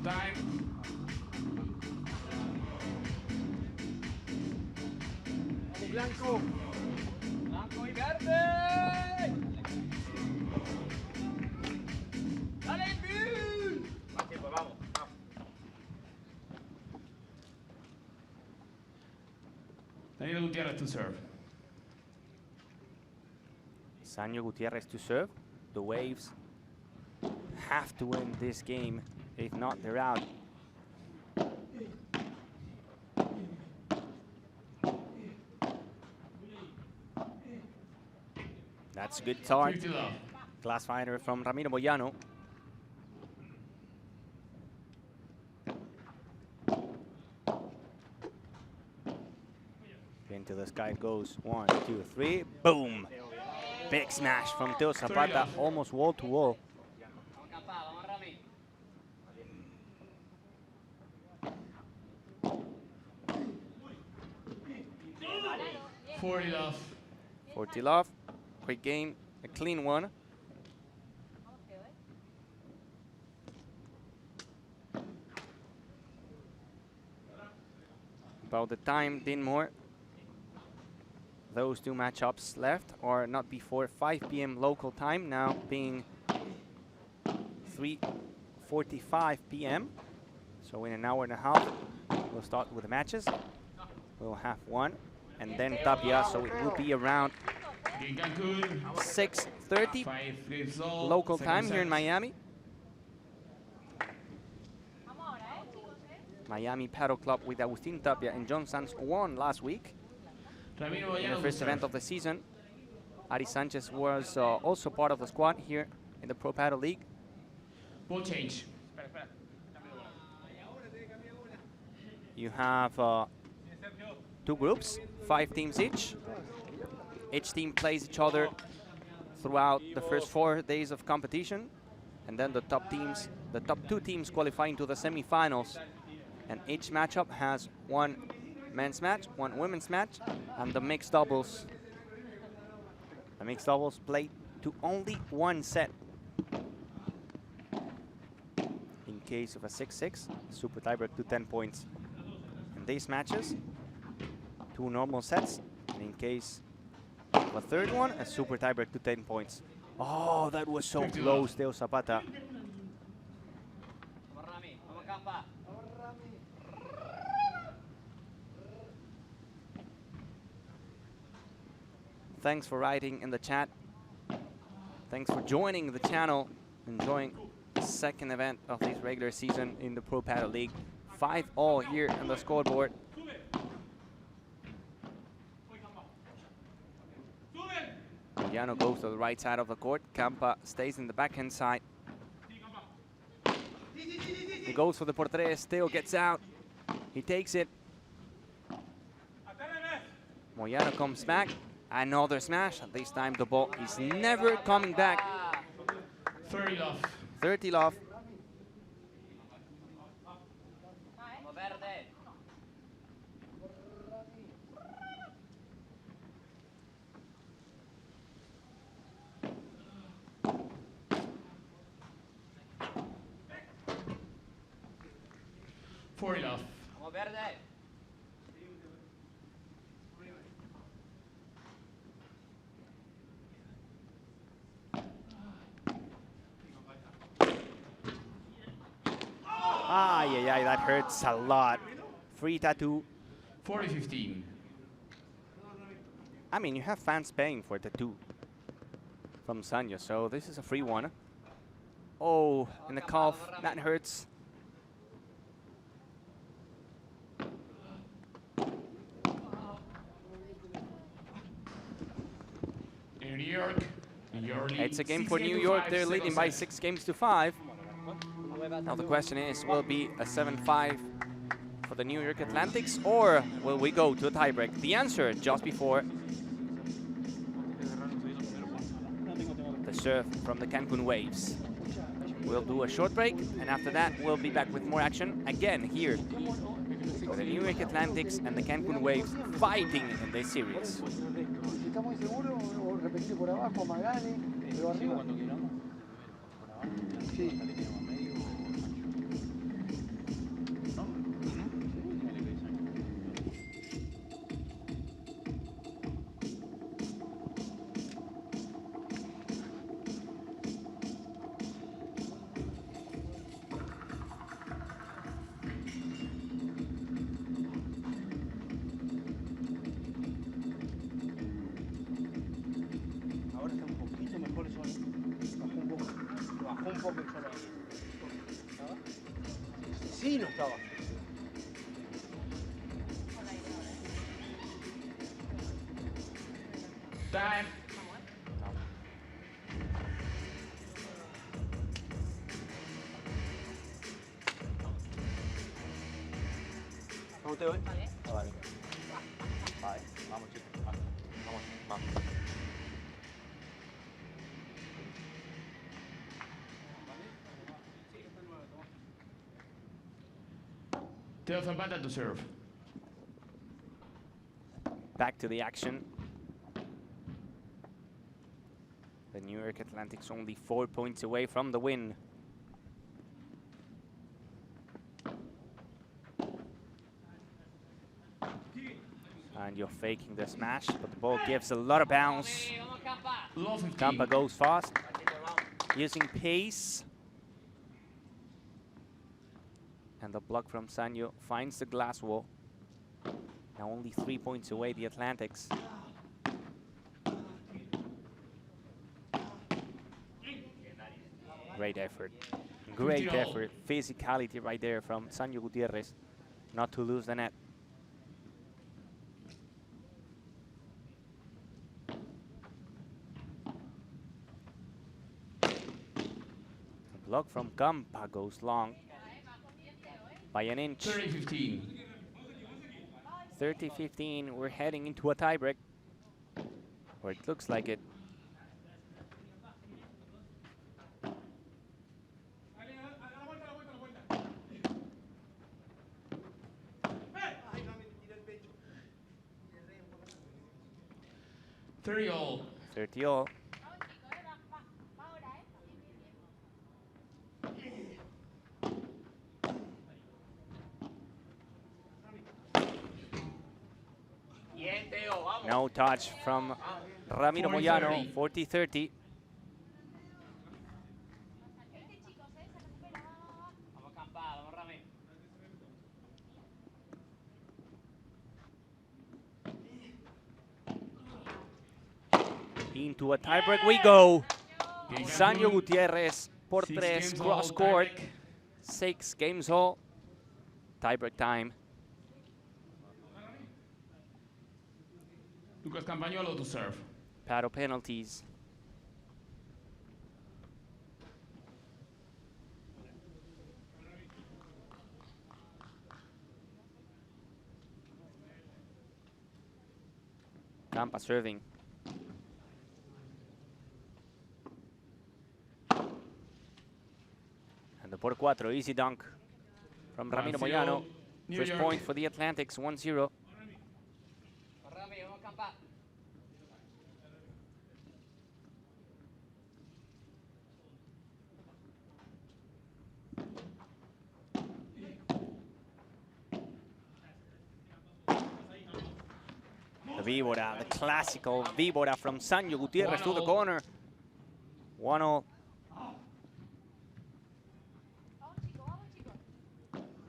Time. Blanco. Blanco y verde. Dale, Bill. Más tiempo, vamos. Daniel Gutierrez to serve. Sanyo Gutierrez to serve. The Waves have to win this game. If not, they're out. That's a good start. 50 love. Class fighter from Ramiro Moyano. Into the sky goes 1, 2, 3. Boom! Big smash from Teo Zapata, almost wall to wall. Vamos, Campa, vamos, Rami. 40 love. 40 love. Quick game, a clean one. About the time, Dinmore. Those two matchups left are not before 5 p.m. local time, now being 3:45 p.m. So in an hour and a half, we'll start with the matches. We'll have one, and then Tapia, so it will be around In Cancun. 6:30 5 games all. local Second time here in set. Miami. Miami Paddle Club with Agustin Tapia and John Sanz won last week Ramiro in the Moyano first to event serve. of the season. Ari Sanchez was also part of the squad here in the Pro Paddle League. Ball change. You have 2 groups, 5 teams each. Each team plays each other throughout the first 4 days of competition, and then the top 2 teams qualifying to the semifinals And each matchup has one men's match, one women's match, and the mixed doubles. The mixed doubles played to only one set. In case of a 6-6, super tiebreak to 10 points. In these matches, 2 normal sets. And in case of a third one, a super tiebreak to 10 points. Oh, that was so close, Teo Zapata. Vamos, Rami. Vamos, Campa. Thanks for writing in the chat. Thanks for joining the channel, enjoying the second event of this regular season in the Pro Padel League. 5-all here on the scoreboard. Moyano goes to the right side of the court. Campa stays in the backhand side. He goes for the por tres. Teo gets out. He takes it. Moyano comes back. Another smash. This time the ball is never coming back. 30 love. 30 love. Vamos, verde. Love. Vamos, verde. Ay, that hurts a lot. Free tattoo. 40-15. I mean, you have fans paying for tattoo from Sanya, so this is a free one. Oh, in the calf, that hurts. In New York, It's a game for New York. They're leading by 6 games to 5. Now the question is, will it be a 7-5 for the New York Atlantics, or will we go to a tiebreak? The answer just before the serve from the Cancun Waves. We'll do a short break, and after that we'll be back with more action again here with the New York Atlantics and the Cancun Waves fighting in this series. Si estamos inseguros, o repetir por abajo, Magani, pero arriba. Sí. Ahora está un poquito mejor el sol. Bajó un poco. Bajó un poco el sol ahí. ¿Estaba? Sí, no estaba. Time. ¿Cómo te voy? Ah, vale. Vale, vamos chicos. Vamos. Teo Zapata to serve. Back to the action. The New York Atlantics only 4 points away from the win. And you're faking the smash, but the ball gives a lot of bounce. Vamos, Campa. Low 15. Campa goes fast, using pace. And the block from Sanyo finds the glass wall. Now only 3 points away, the Atlantics. Great effort. Great effort. Physicality right there from Sanyo Gutierrez. Not to lose the net. The block from Campa goes long by an inch. 30-15. 30-15, we're heading into a tiebreak. Or it looks like it. 30 all. 30 all. Bien, Teo, vamos. No touch from Ramiro 40-30. Moyano, 40-30. Vamos, Campa, vamos, Rami. Into a tiebreak we go. Game Sanyo Cancun, Gutierrez por 6 tres, games cross all, court. tiebreak. 6 games all. Tiebreak time. Lucas Campagnolo to serve. Paddle penalties. Campa serving. And the por cuatro, easy dunk from Ramiro 1-0, Moyano. New First York. point for the Atlantics, 1-0. Vamos, Rami, vamos, Campa. The víbora, the classical víbora from Sanyo Gutierrez to the 1-0. corner. 1-0.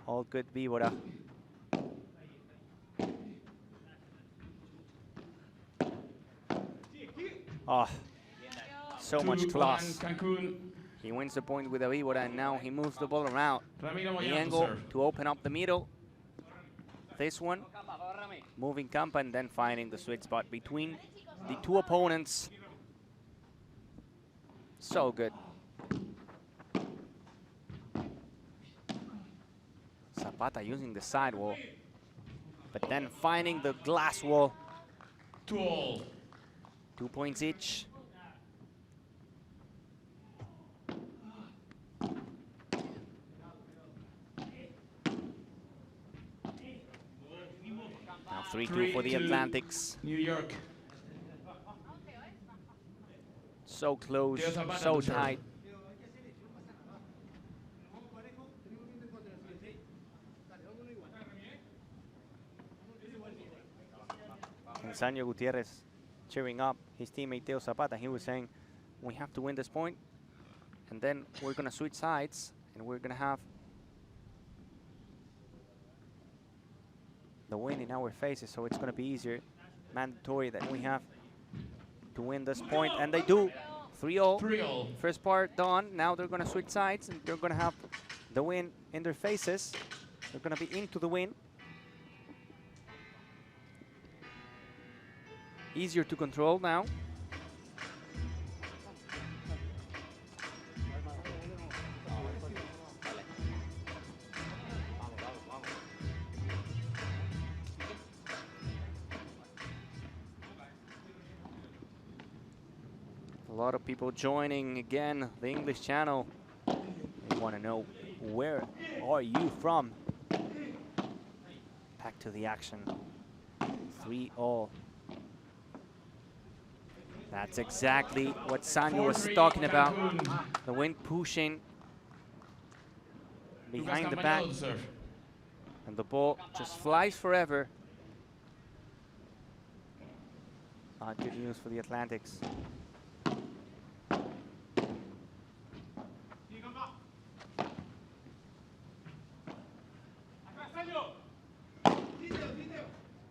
All good víbora. Oh, so much 2-1 class. Cancun. He wins the point with a víbora, and now he moves the ball around. Ramiro The Moyano to angle serve. to open up the middle. This one, Vamos, Campa, vamos, Rami. moving Campa and then finding the sweet spot between the two opponents. So good. Zapata using the side wall, but then finding the glass wall. 2 all. 2 points each. Now 3-2 for the 3-2. Atlantics. New York. So close, Teo Zapata so to serve. tight. And Sanyo Gutierrez cheering up his teammate Teo Zapata. He was saying, we have to win this point, and then we're going to switch sides, and we're going to have the win in our faces, so it's going to be easier, mandatory that we have to win this point, and they do. 3-0. 3 all. First part done. Now they're going to switch sides, and they're going to have the win in their faces. They're going to be into the win. Easier to control now. A lot of people joining again the English channel. They want to know, where are you from? Back to the action. 3-all. That's exactly what Sanyo was 4-3 talking about. Cancun. The wind pushing Lucas behind the back, Campagnolo to serve. and the ball just flies forever. Good news for the Atlantics.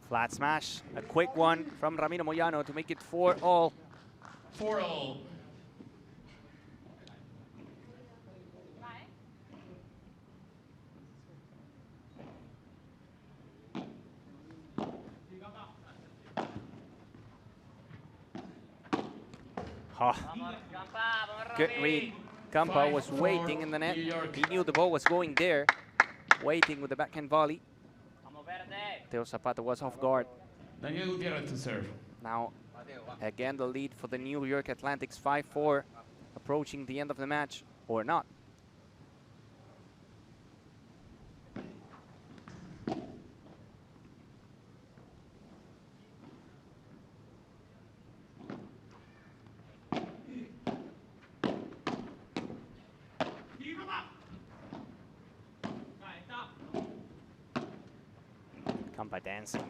Flat smash, a quick one from Ramiro Moyano to make it 4-all. 4 all. Ah, Vamos, Campa, vamos, Rami. good read. Campa was 5-4 waiting in the net. New York. He knew the ball was going there, waiting with the backhand volley. Vamos, Verde. Teo Zapata was off guard. Daniel Gutierrez to serve. Now, again, the lead for the New York Atlantics, 5-4, approaching the end of the match, or not. Campa dancing.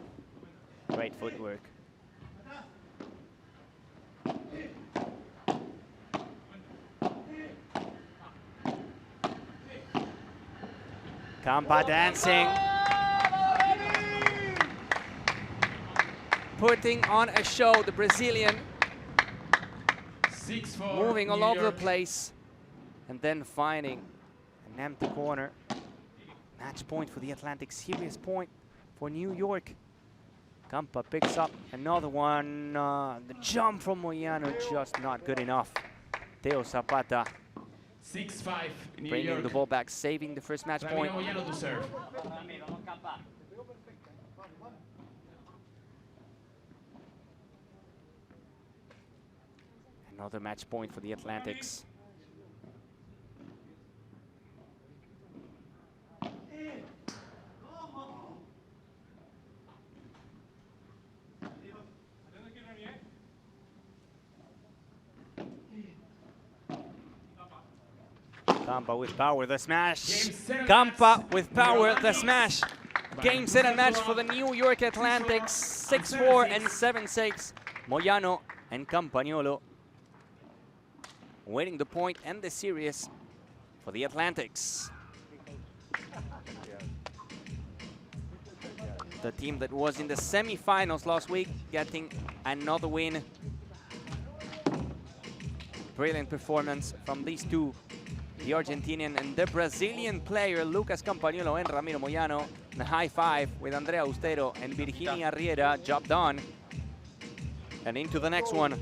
Great footwork. Campa dancing. Putting on a show, the Brazilian. 6-4. Moving all New over the York. place. And then finding an empty corner. Match point for the Atlantic, serious point for New York. Campa picks up another one. The jump from Moyano just not good enough. Teo Zapata 6-5. New bringing York. the ball back, saving the first match Ramiro point. Moyano to serve. Rami, vamos Campa. Another match point for the Atlantics. Campa with power, the smash. Game, set, and Campa match. with power, the Atlantics. smash. Game, set, and match for the New York Atlantics. 6-4 and 7-6. Moyano and Campagnolo winning the point and the series for the Atlantics. The team that was in the semi-finals last week getting another win. Brilliant performance from these two, the Argentinian and the Brazilian player, Lucas Campagnolo and Ramiro Moyano. And a high five with Andrea Austero and Virginia Riera. Job done. And into the next one.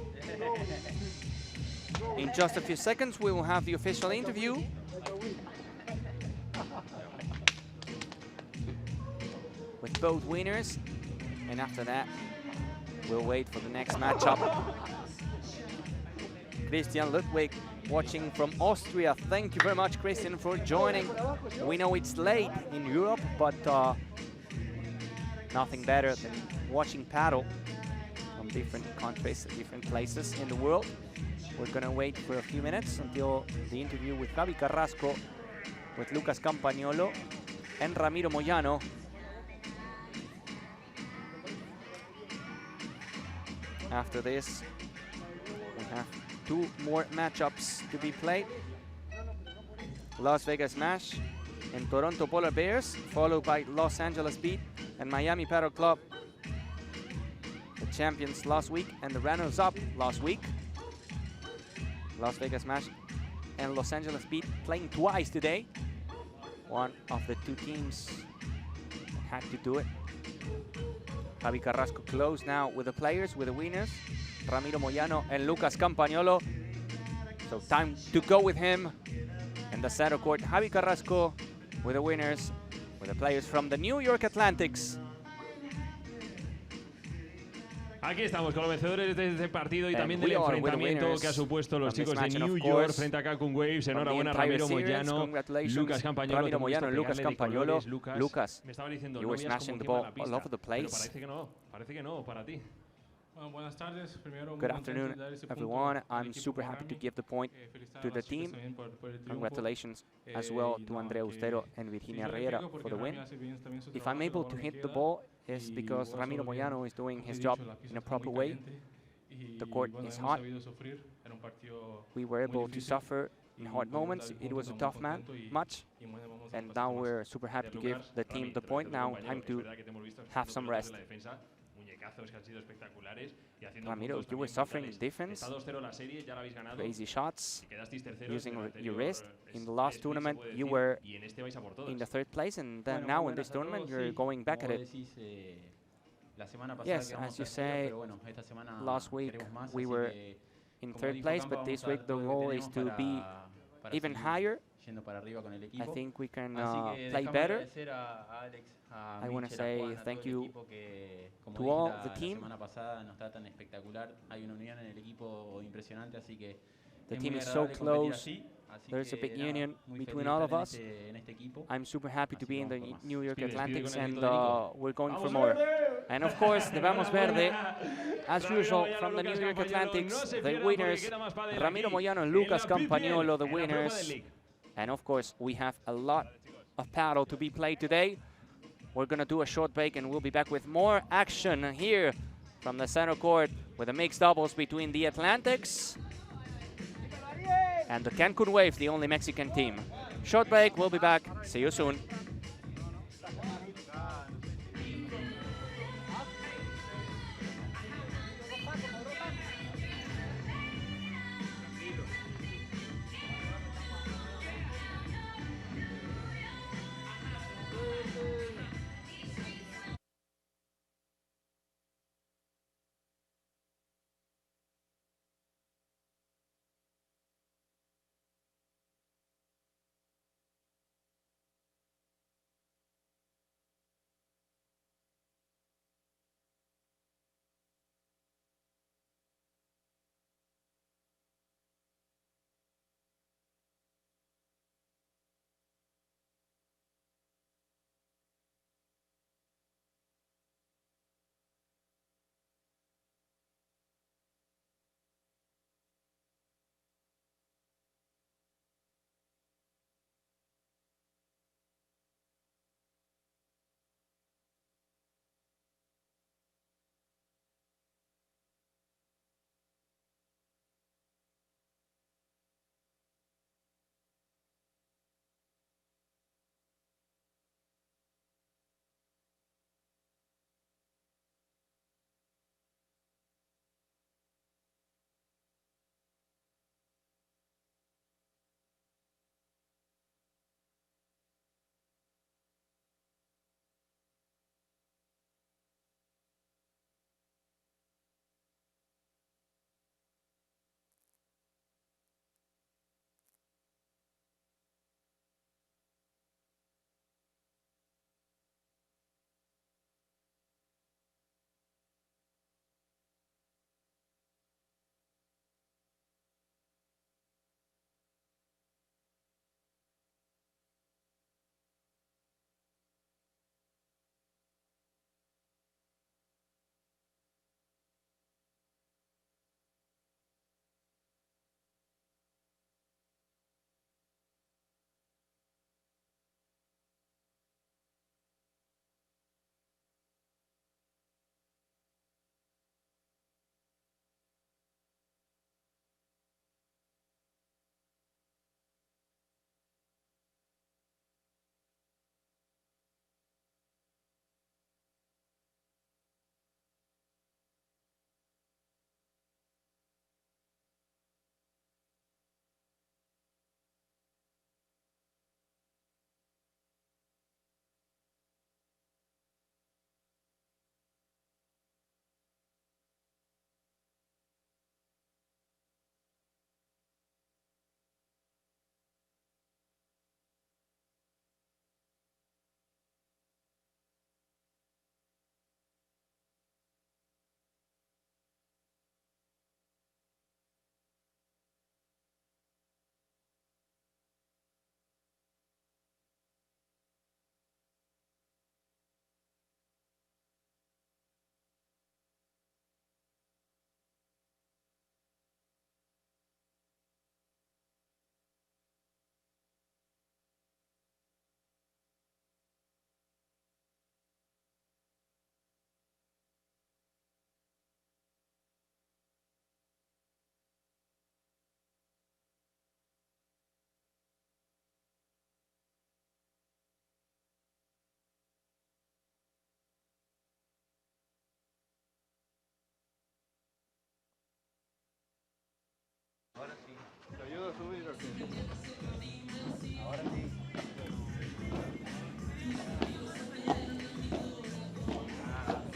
In just a few seconds, we will have the official interview. With both winners. And after that, we'll wait for the next matchup. Christian Ludwig watching from Austria. Thank you very much, Christian, for joining. We know it's late in Europe, but nothing better than watching paddle from different countries, different places in the world. We're gonna wait for a few minutes until the interview with Javi Carrasco, with Lucas Campagnolo and Ramiro Moyano. After this, we have two more matchups to be played. Las Vegas Smash and Toronto Polar Bears, followed by Los Angeles Beat and Miami Paddle Club. The champions last week and the runners-up last week. Las Vegas Smash and Los Angeles Beat playing twice today. One of the two teams had to do it. Javi Carrasco close now with the players, with the winners. Ramiro Moyano and Lucas Campagnolo. So time to go with him in the center court. Javi Carrasco with the winners, with the players from the New York Atlantics. Aquí estamos con los vencedores de este partido y And también we del are with the enfrentamiento winners que ha supuesto los from this chicos de match, and New of York course, frente a Cancun Waves. from the Enhorabuena, entire Ramiro series, Moyano, congratulations, Lucas Campagnolo. Ramiro Moyano and Lucas Campagnolo. Lucas, me estaba diciendo, you no were veías smashing cómo the quema ball la all pista, over the pero place. parece que no, para ti. Bueno, buenas tardes. Primero, Good afternoon, everyone. I'm super happy to give the point to the team. Congratulations as well to Andrea Austero and Virginia Riera for the win. If I'm able to hit the ball, it's because Ramiro Moyano is doing his job in a proper way. The court is hot. We were able to suffer in hard moments. It was a tough match. And now we're super happy to give the team the point. Now time to have some rest. Ramiro, you were suffering in defense. Crazy shots. Using your wrist. In the last tournament, you were in the third place. And then now in this tournament, you're going back at it. Yes, as you say, last week we were in third place, but this week the goal is to be even higher. I think we can play better. I want to say thank you to all the team. The team is so close. There's a big union between all of us. I'm super happy to be in the New York Atlantics, and we're going for more. And of course, the Vamos Verde, as usual, from the New York Atlantics, the winners, Ramiro Moyano and Lucas Campagnolo, the winners. And of course, we have a lot of paddle to be played today. We're going to do a short break and we'll be back with more action here from the center court with the mixed doubles between the Atlantics and the Cancun Wave, the only Mexican team. Short break, we'll be back. See you soon.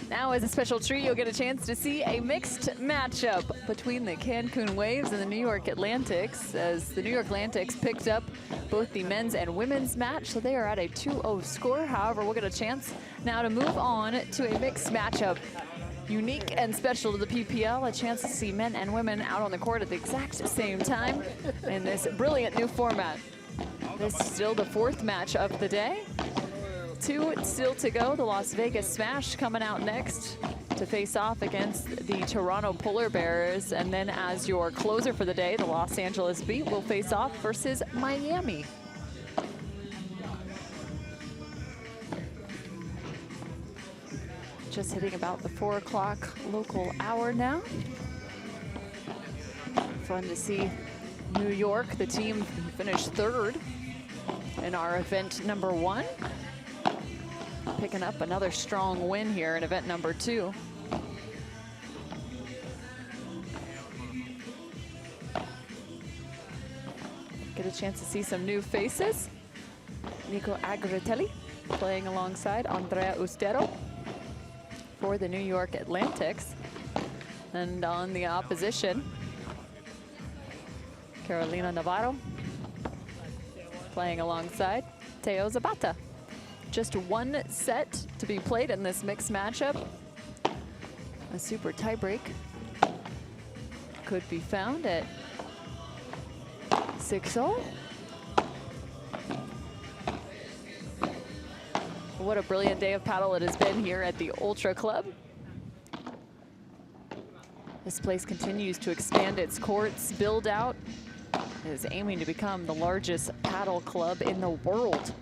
Now, as a special treat, you'll get a chance to see a mixed matchup between the Cancun Waves and the New York Atlantics, as the New York Atlantics picked up both the men's and women's match, so they are at a 2-0 score. However, we'll get a chance now to move on to a mixed matchup. Unique and special to the PPL, a chance to see men and women out on the court at the exact same time in this brilliant new format. This is still the fourth match of the day. Two still to go. The Las Vegas Smash coming out next to face off against the Toronto Polar Bears. And then as your closer for the day, the Los Angeles Beat will face off versus Miami. just hitting about the 4 o'clock local hour now. Fun to see New York, the team who finished 3rd in our event number 1. Picking up another strong win here in event number 2. Get a chance to see some new faces. Nico Agritelli playing alongside Andrea Ustero for the New York Atlantics. And on the opposition, Carolina Navarro playing alongside Teo Zapata. Just 1 set to be played in this mixed matchup. A super tiebreak could be found at 6-0. What a brilliant day of paddle it has been here at the Ultra Club. This place continues to expand its courts, build out. It is aiming to become the largest paddle club in the world.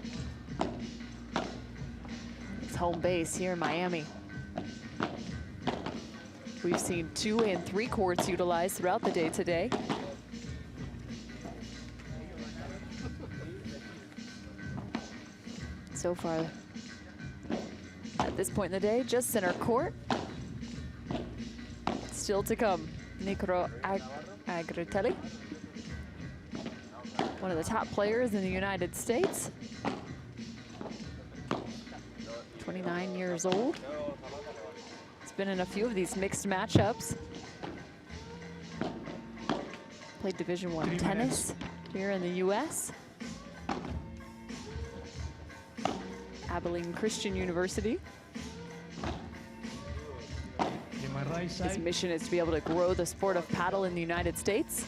Its home base here in Miami. We've seen 2 and 3 courts utilized throughout the day today. So far, at this point in the day, just center court. Still to come, Nico Agritelli, one of the top players in the United States. 29 years old. He's been in a few of these mixed matchups. Played Division I tennis here in the US. Abilene Christian University. His mission is to be able to grow the sport of paddle in the United States.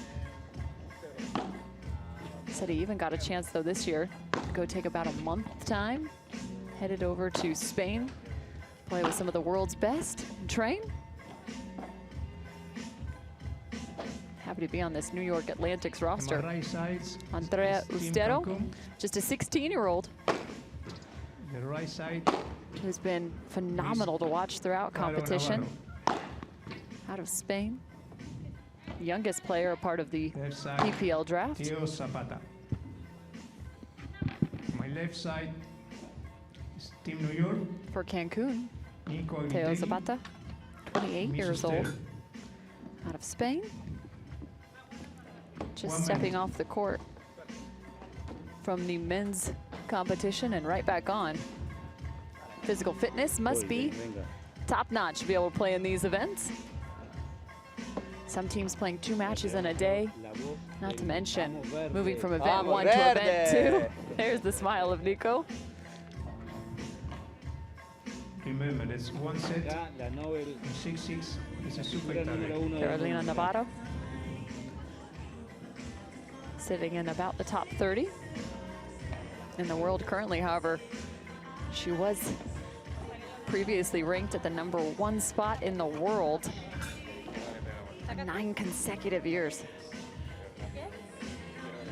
Said he even got a chance though this year to go take about a month time, headed over to Spain, play with some of the world's best and train. Happy to be on this New York Atlantics roster. Andrea Ustero, just a 16-year-old. The right side. Who's been phenomenal to watch throughout competition. Out of Spain. Youngest player, a part of the PPL draft. Teo Zapata. My left side is Team New York. For Cancun, Nico Teo Agritelli, Zapata, 28 years old. Out of Spain. Just stepping off the court from the men's competition and right back on. Physical fitness must be top-notch to be able to play in these events. Some teams playing 2 matches in a day, not to mention moving from event 1 to event 2. There's the smile of Nico. Remember, that's 1 set. 6-6 is a super tiebreak. Carolina Navarro sitting in about the top 30 in the world currently. However, she was previously ranked at the #1 spot in the world 9 consecutive years.